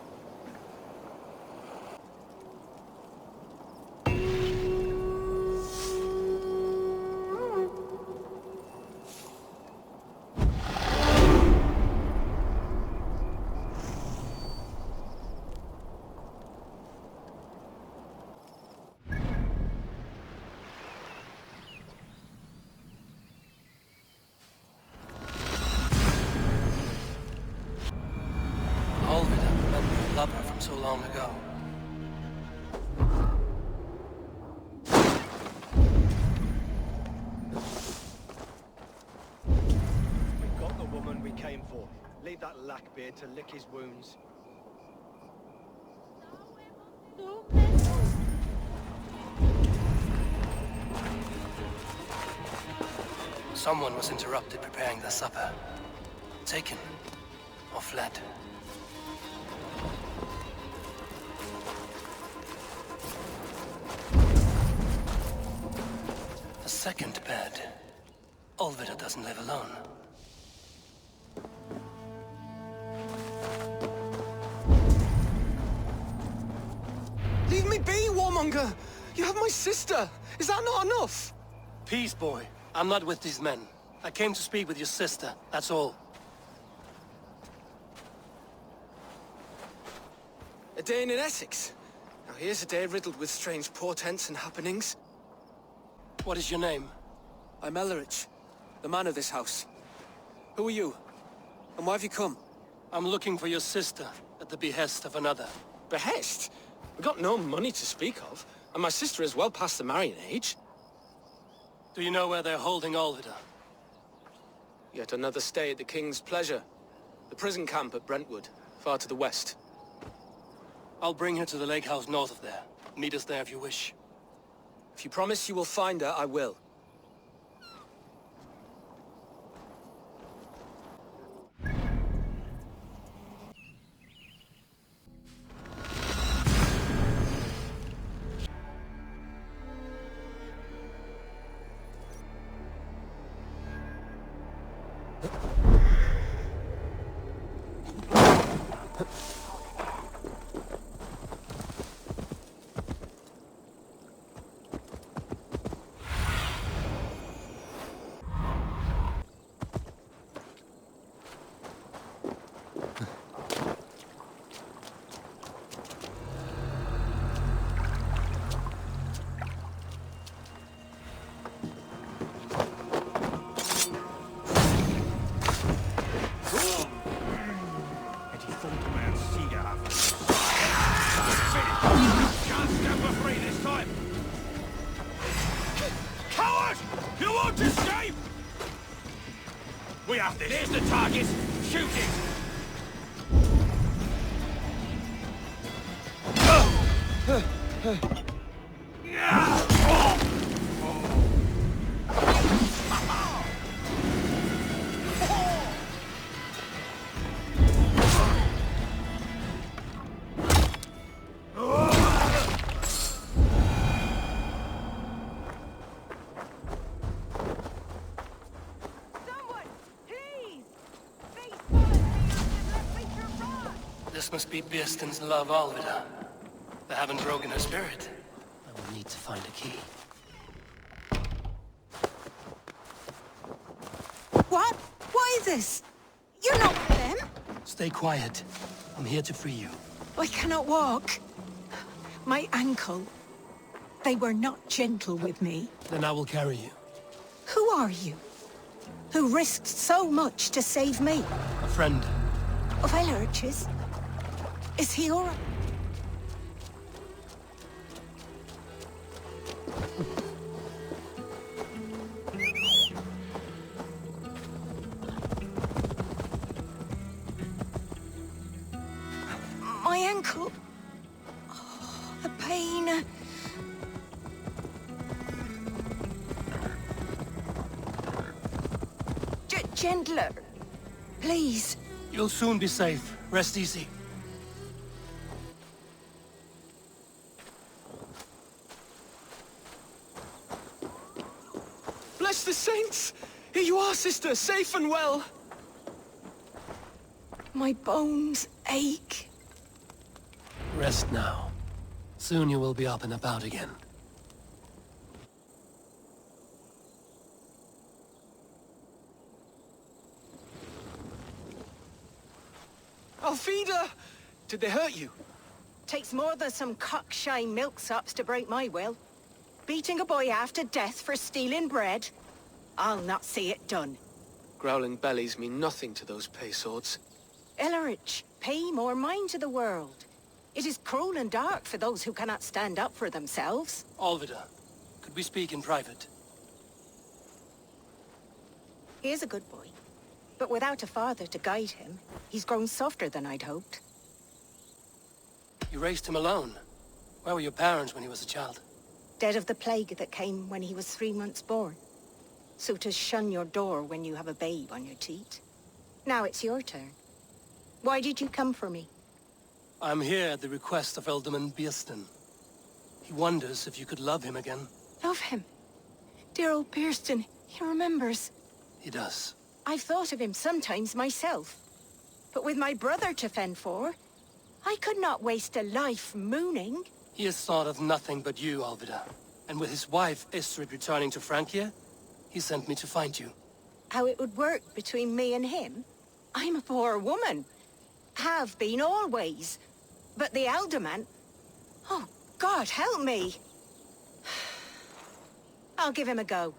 from so long ago. We got the woman we came for. Leave that lackbeard to lick his wounds. Someone was interrupted preparing the supper. Taken or fled. The second bed. Olvida doesn't live alone. Leave me be, warmonger! You have my sister! Is that not enough? Peace, boy. I'm not with these men. I came to speak with your sister, that's all. A day in Essex. Now here's a day riddled with strange portents and happenings. What is your name? I'm Ellerich, the man of this house. Who are you? And why have you come? I'm looking for your sister, at the behest of another. Behest? We've got no money to speak of, and my sister is well past the marrying age. Do you know where they're holding Olvida? Yet another stay at the King's pleasure. The prison camp at Brentwood, far to the west. I'll bring her to the lake house north of there. Meet us there if you wish. If you promise you will find her, I will. There's the target! Shoot it! This must be Birsten's love, Olvida. They haven't broken her spirit. I will need to find a key. What? Why is this? You're not with them? Stay quiet. I'm here to free you. I cannot walk. My ankle. They were not gentle with me. Then I will carry you. Who are you? Who risked so much to save me? A friend. Of Ellerich's? Is he all right? My ankle. Oh, the pain. Gentler. Please. You'll soon be safe. Rest easy. Bless the saints! Here you are, sister, safe and well. My bones ache. Rest now. Soon you will be up and about again. Alfida! Did they hurt you? Takes more than some cockshy milksops to break my will. Beating a boy half to death for stealing bread? I'll not see it done. Growling bellies mean nothing to those pay swords. Ellerich, pay more mind to the world. It is cruel and dark for those who cannot stand up for themselves. Alvida, could we speak in private? He is a good boy, but without a father to guide him, he's grown softer than I'd hoped. You raised him alone. Where were your parents when he was a child? Dead of the plague that came when he was 3 months born. Suitors shun your door when you have a babe on your teat. Now it's your turn. Why did you come for me? I'm here at the request of Alderman Bierston. He wonders if you could love him again. Love him? Dear old Bierston, he remembers. He does. I've thought of him sometimes myself. But with my brother to fend for, I could not waste a life mooning. He has thought of nothing but you, Alvida. And with his wife, Estrid, returning to Francia, he sent me to find you. How it would work between me and him? I'm a poor woman. Have been always. But the alderman... Oh, God, help me! I'll give him a go.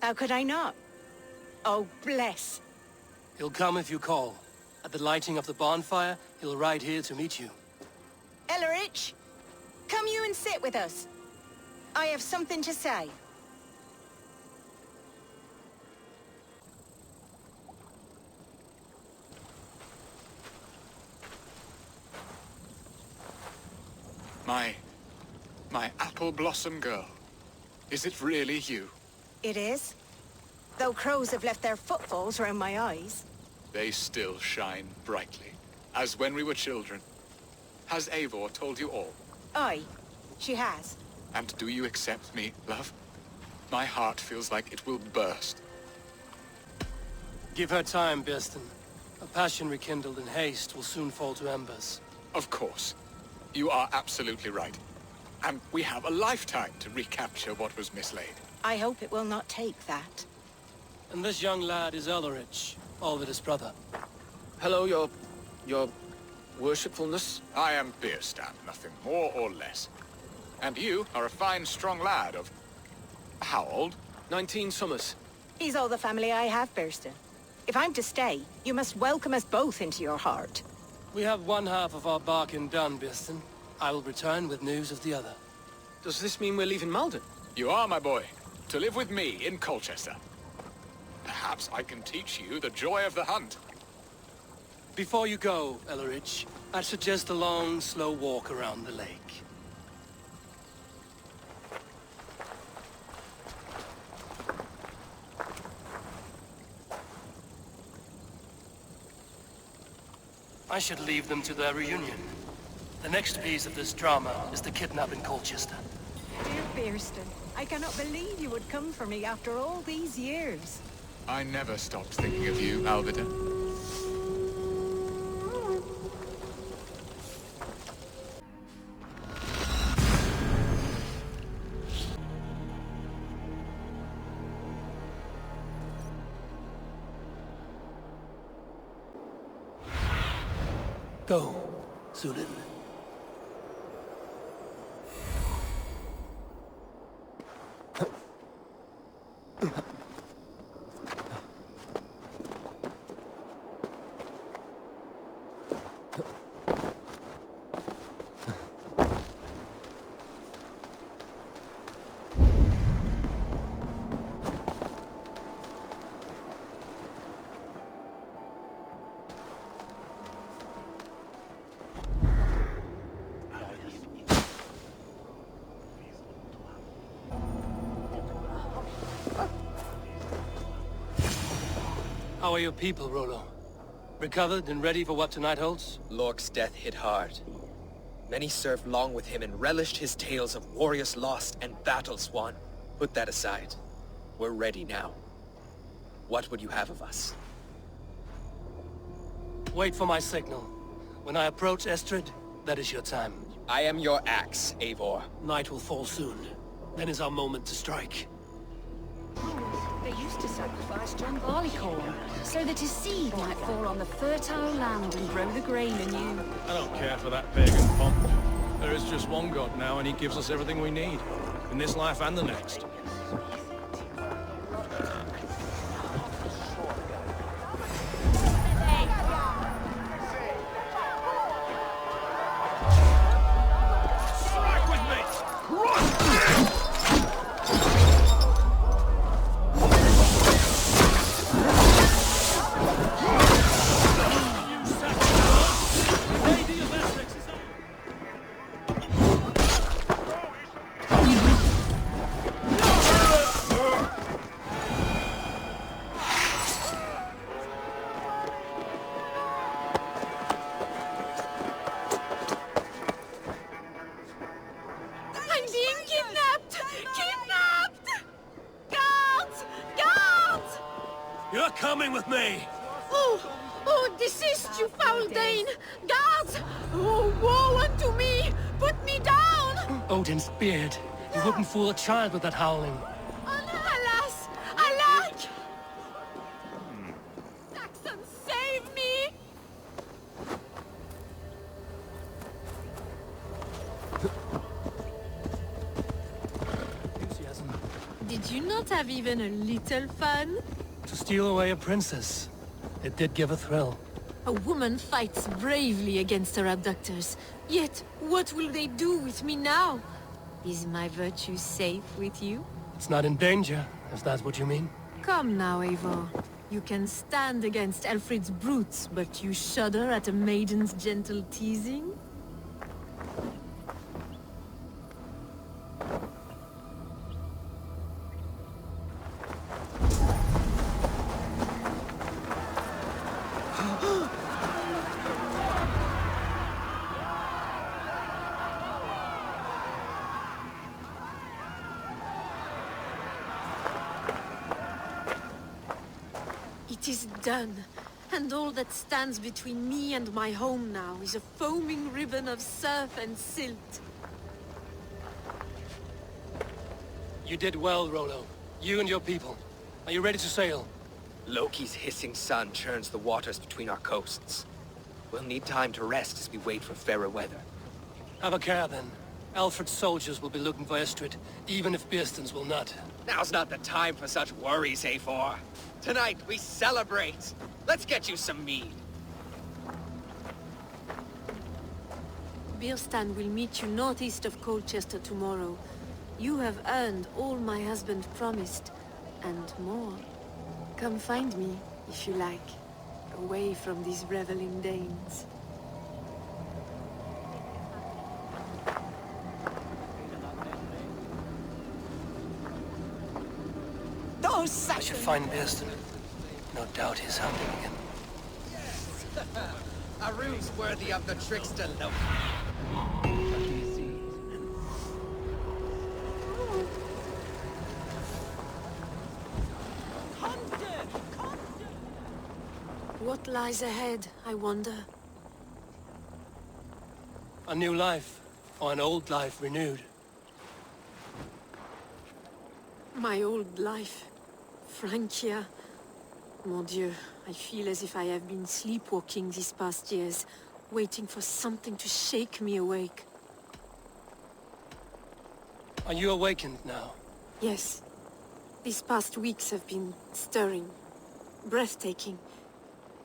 How could I not? Oh, bless. He'll come if you call. At the lighting of the bonfire, he'll ride here to meet you. Ellerich, come you and sit with us. I have something to say. My apple blossom girl. Is it really you? It is. Though crows have left their footfalls around my eyes. They still shine brightly, as when we were children. Has Eivor told you all? Aye, she has. And do you accept me, love? My heart feels like it will burst. Give her time, Bierston. A passion rekindled in haste will soon fall to embers. Of course. You are absolutely right. And we have a lifetime to recapture what was mislaid. I hope it will not take that. And this young lad is Ellerich, Alvida's brother. Hello, your worshipfulness. I am Bierstan, nothing more or less. And you are a fine, strong lad of... how old? 19 summers. He's all the family I have, Bierston. If I'm to stay, you must welcome us both into your heart. We have one half of our bargain done, Bierston. I will return with news of the other. Does this mean we're leaving Malden? You are, my boy. To live with me in Colchester. Perhaps I can teach you the joy of the hunt. Before you go, Ellerich, I'd suggest a long, slow walk around the lake. I should leave them to their reunion. The next piece of this drama is the kidnap in Colchester. Dear Bierston, I cannot believe you would come for me after all these years. I never stopped thinking of you, Alvida. Go, Zulin. How are your people, Rollo? Recovered and ready for what tonight holds? Lork's death hit hard. Many served long with him and relished his tales of warriors lost and battles won. Put that aside. We're ready now. What would you have of us? Wait for my signal. When I approach Estrid, that is your time. I am your axe, Eivor. Night will fall soon. Then is our moment to strike. They used to sacrifice John Barleycorn, so that his seed might fall on the fertile land and grow the grain anew. I don't care for that pagan pomp. There is just one God now, and he gives us everything we need. In this life and the next. me! Oh, desist, you foul Dane! Guards! Oh, woe unto me! Put me down! Odin's beard. You wouldn't fool a child with that howling. Alas! Alack! Saxons, save me! Did you not have even a little fun? To steal away a princess. It did give a thrill. A woman fights bravely against her abductors. Yet, what will they do with me now? Is my virtue safe with you? It's not in danger, if that's what you mean. Come now, Eivor. You can stand against Alfred's brutes, but you shudder at a maiden's gentle teasing? It is done, and all that stands between me and my home now is a foaming ribbon of surf and silt. You did well, Rollo. You and your people. Are you ready to sail? Loki's hissing sun churns the waters between our coasts. We'll need time to rest as we wait for fairer weather. Have a care, then. Alfred's soldiers will be looking for Estrid, even if Bearstons will not. Now's not the time for such worries, Eivor. Tonight, we celebrate. Let's get you some mead. Birstan will meet you northeast of Colchester tomorrow. You have earned all my husband promised, and more. Come find me, if you like, away from these reveling Danes. I should find Bearston. No doubt he's hunting him. A ruse worthy of the trickster Loki. What lies ahead, I wonder? A new life, or an old life renewed. My old life. Francia. Mon Dieu, I feel as if I have been sleepwalking these past years, waiting for something to shake me awake. Are you awakened now? Yes. These past weeks have been stirring, breathtaking.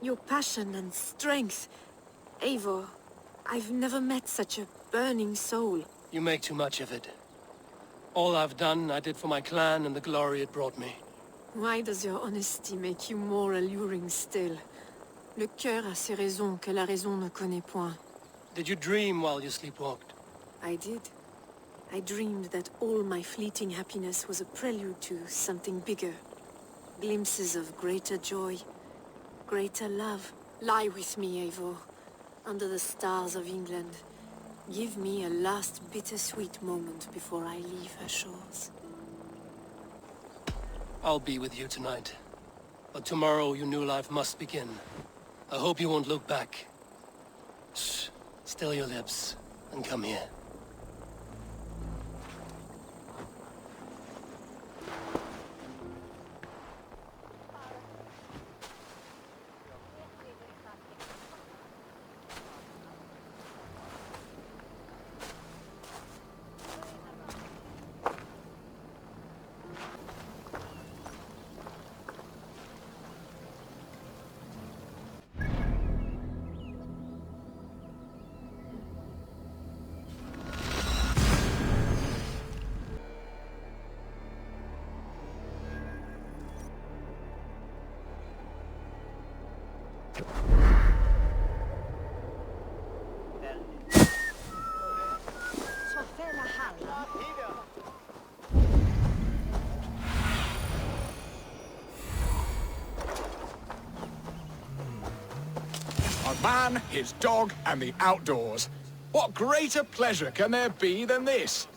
Your passion and strength. Eivor, I've never met such a burning soul. You make too much of it. All I've done, I did for my clan and the glory it brought me. Why does your honesty make you more alluring still? Le cœur a ses raisons que la raison ne connaît point. Did you dream while you sleepwalked? I did. I dreamed that all my fleeting happiness was a prelude to something bigger. Glimpses of greater joy, greater love. Lie with me, Eivor, under the stars of England. Give me a last bittersweet moment before I leave her shores. I'll be with you tonight. But tomorrow your new life must begin. I hope you won't look back. Shh. Still your lips, and come here. A man, his dog, and the outdoors. What greater pleasure can there be than this?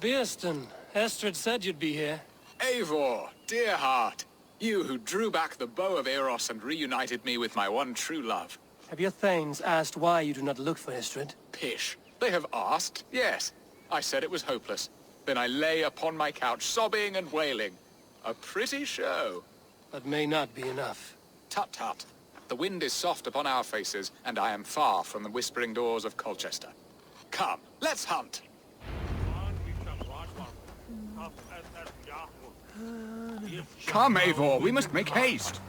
Bearston, Estrid said you'd be here. Eivor, dear heart. You who drew back the bow of Eros and reunited me with my one true love. Have your thanes asked why you do not look for Estrid? Pish. They have asked, yes. I said it was hopeless. Then I lay upon my couch, sobbing and wailing. A pretty show. That may not be enough. Tut-tut. The wind is soft upon our faces, and I am far from the whispering doors of Colchester. Come, let's hunt. Come, Eivor, we must make haste.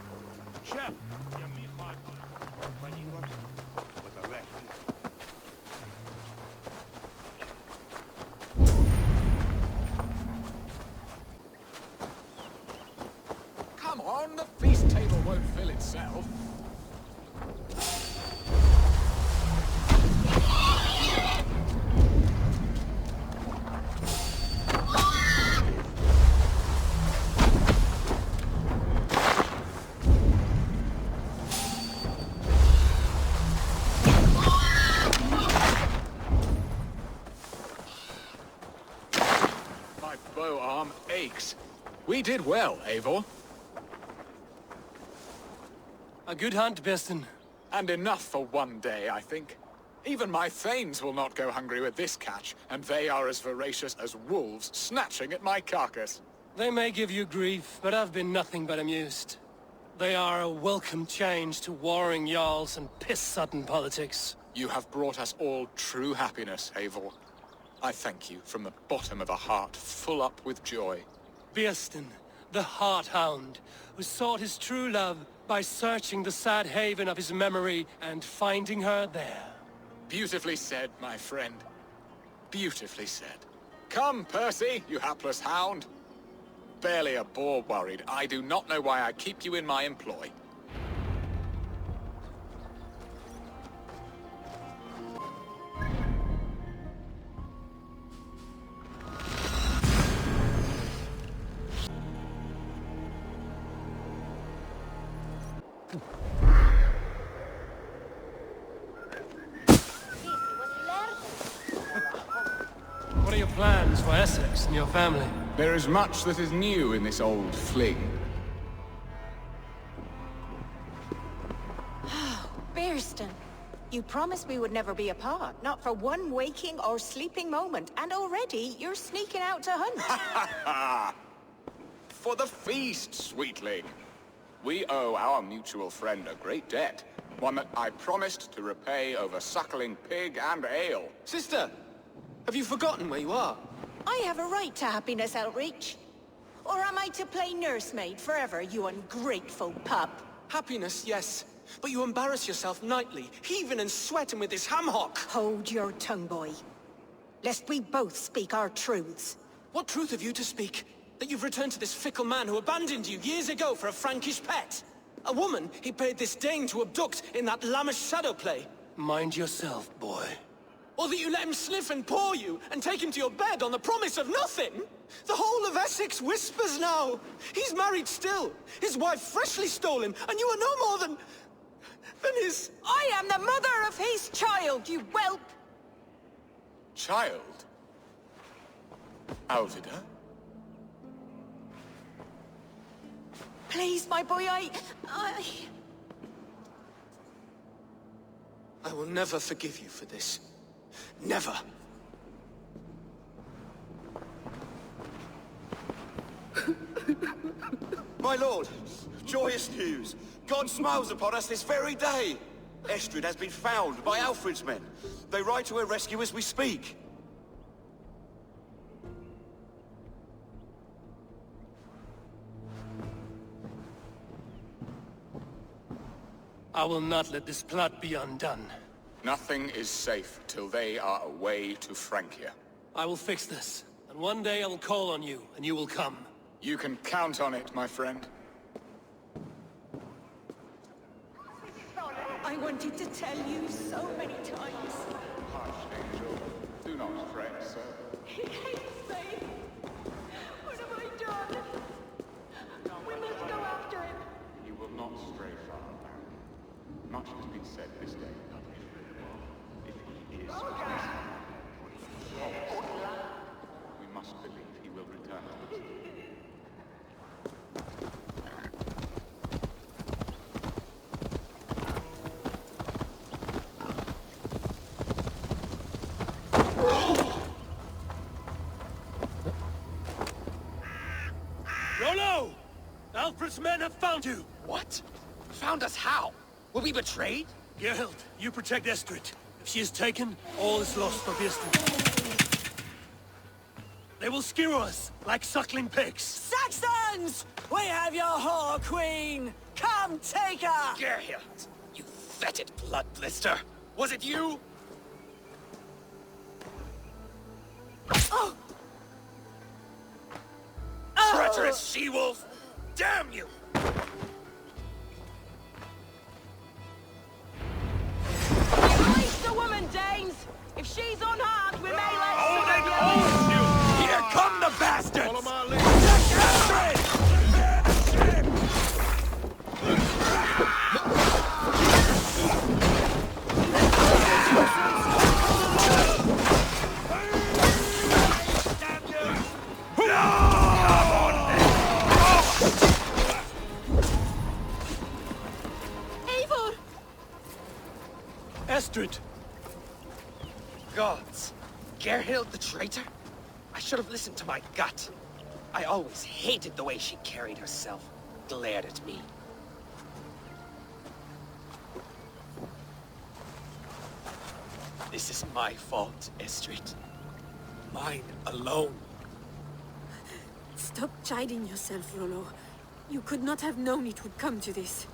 Come on, the feast table won't fill itself. My bow arm aches. We did well, Eivor. A good hunt, Beston. And enough for one day, I think. Even my thanes will not go hungry with this catch, and they are as voracious as wolves snatching at my carcass. They may give you grief, but I've been nothing but amused. They are a welcome change to warring jarls and piss-sodden politics. You have brought us all true happiness, Eivor. I thank you from the bottom of a heart full up with joy. Beston, the Heart Hound, who sought his true love by searching the sad haven of his memory and finding her there. Beautifully said, my friend. Beautifully said. Come, Percy, you hapless hound. Barely a boar worried. I do not know why I keep you in my employ. What are your plans for Essex and your family? There is much that is new in this old fling. Bearston, you promised we would never be apart, not for one waking or sleeping moment, and already you're sneaking out to hunt. For the feast, sweetling. We owe our mutual friend a great debt, one that I promised to repay over suckling pig and ale. Sister, have you forgotten where you are? I have a right to happiness, Outreach. Or am I to play nursemaid forever, you ungrateful pup? Happiness, yes. But you embarrass yourself nightly, heaving and sweating with this ham-hock. Hold your tongue, boy. Lest we both speak our truths. What truth have you to speak? That you've returned to this fickle man who abandoned you years ago for a Frankish pet? A woman he paid this Dane to abduct in that lammish shadow play? Mind yourself, boy. Or that you let him sniff and paw you, and take him to your bed on the promise of nothing? The whole of Essex whispers now. He's married still. His wife freshly stole him, and you are no more than his... I am the mother of his child, you whelp! Child? Alvida? Please, my boy, I will never forgive you for this. Never. My lord, joyous news. God smiles upon us this very day. Estrid has been found by Alfred's men. They ride to her rescue as we speak. I will not let this plot be undone. Nothing is safe till they are away to Francia. I will fix this, and one day I will call on you, and you will come. You can count on it, my friend. I wanted to tell you so many times. Hush, angel. Do not fret, sir. He hates me. What have I done? We must go after him. You will not stray far, Baron. Much has been said this day. If he is we must believe he will return. Rollo! Alfred's men have found you! What? Found us how? Were we betrayed? Gerhild, you protect Estrid. If she is taken, all is lost for Birsten. They will skewer us like suckling pigs. Saxons! We have your whore queen! Come take her! Gerhild, you fetid blood blister! Was it you? Oh! Treacherous she-wolf! Damn you! Release the woman, Danes! If she's unharmed, we may let you! Here come the bastards! Follow my lead. Eivor! Estrid! Gods! Gerhild the traitor? I should have listened to my gut. I always hated the way she carried herself, glared at me. This is my fault, Estrid. Mine alone. Stop chiding yourself, Rollo. You could not have known it would come to this.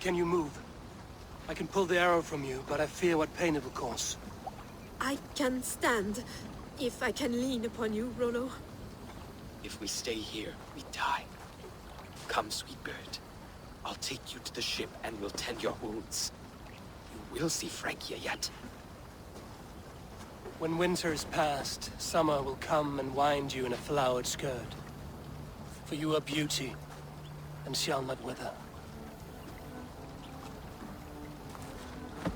Can you move? I can pull the arrow from you, but I fear what pain it will cause. I can stand, if I can lean upon you, Rollo. If we stay here, we die. Come, sweet bird. I'll take you to the ship and we'll tend your wounds. You will see Francia yet. When winter is past, summer will come and wind you in a flowered skirt. For you are beauty, and shall not wither.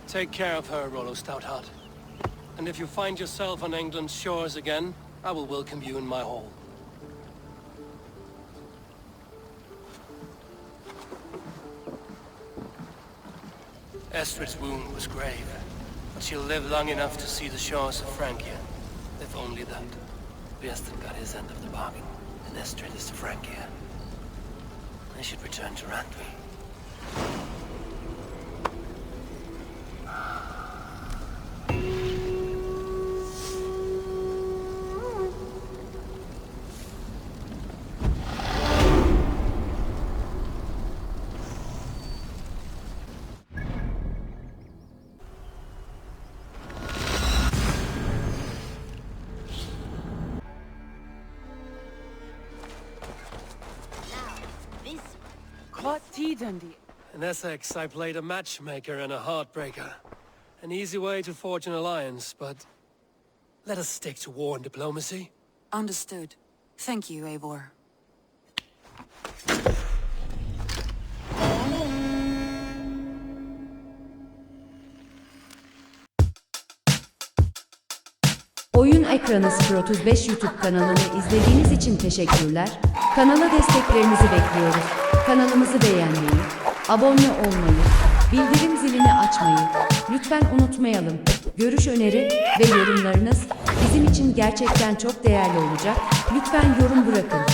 Take care of her, Rollo Stoutheart. And if you find yourself on England's shores again, I will welcome you in my hall. Estrid's wound was grave, but she'll live long enough to see the shores of Francia. If only that. Birsten got his end of the bargain, and Estrid is to Francia. I should return to Randvi. In Essex, I played a matchmaker and a heartbreaker. An easy way to forge an alliance, but let us stick to war and diplomacy. Understood. Thank you, Eivor. Oyun Ekranı 035 YouTube kanalını izlediğiniz için teşekkürler. Kanala desteklerinizi bekliyoruz. Kanalımızı beğenmeyi, abone olmayı, bildirim zilini açmayı lütfen unutmayalım. Görüş, öneri ve yorumlarınız bizim için gerçekten çok değerli olacak. Lütfen yorum bırakın.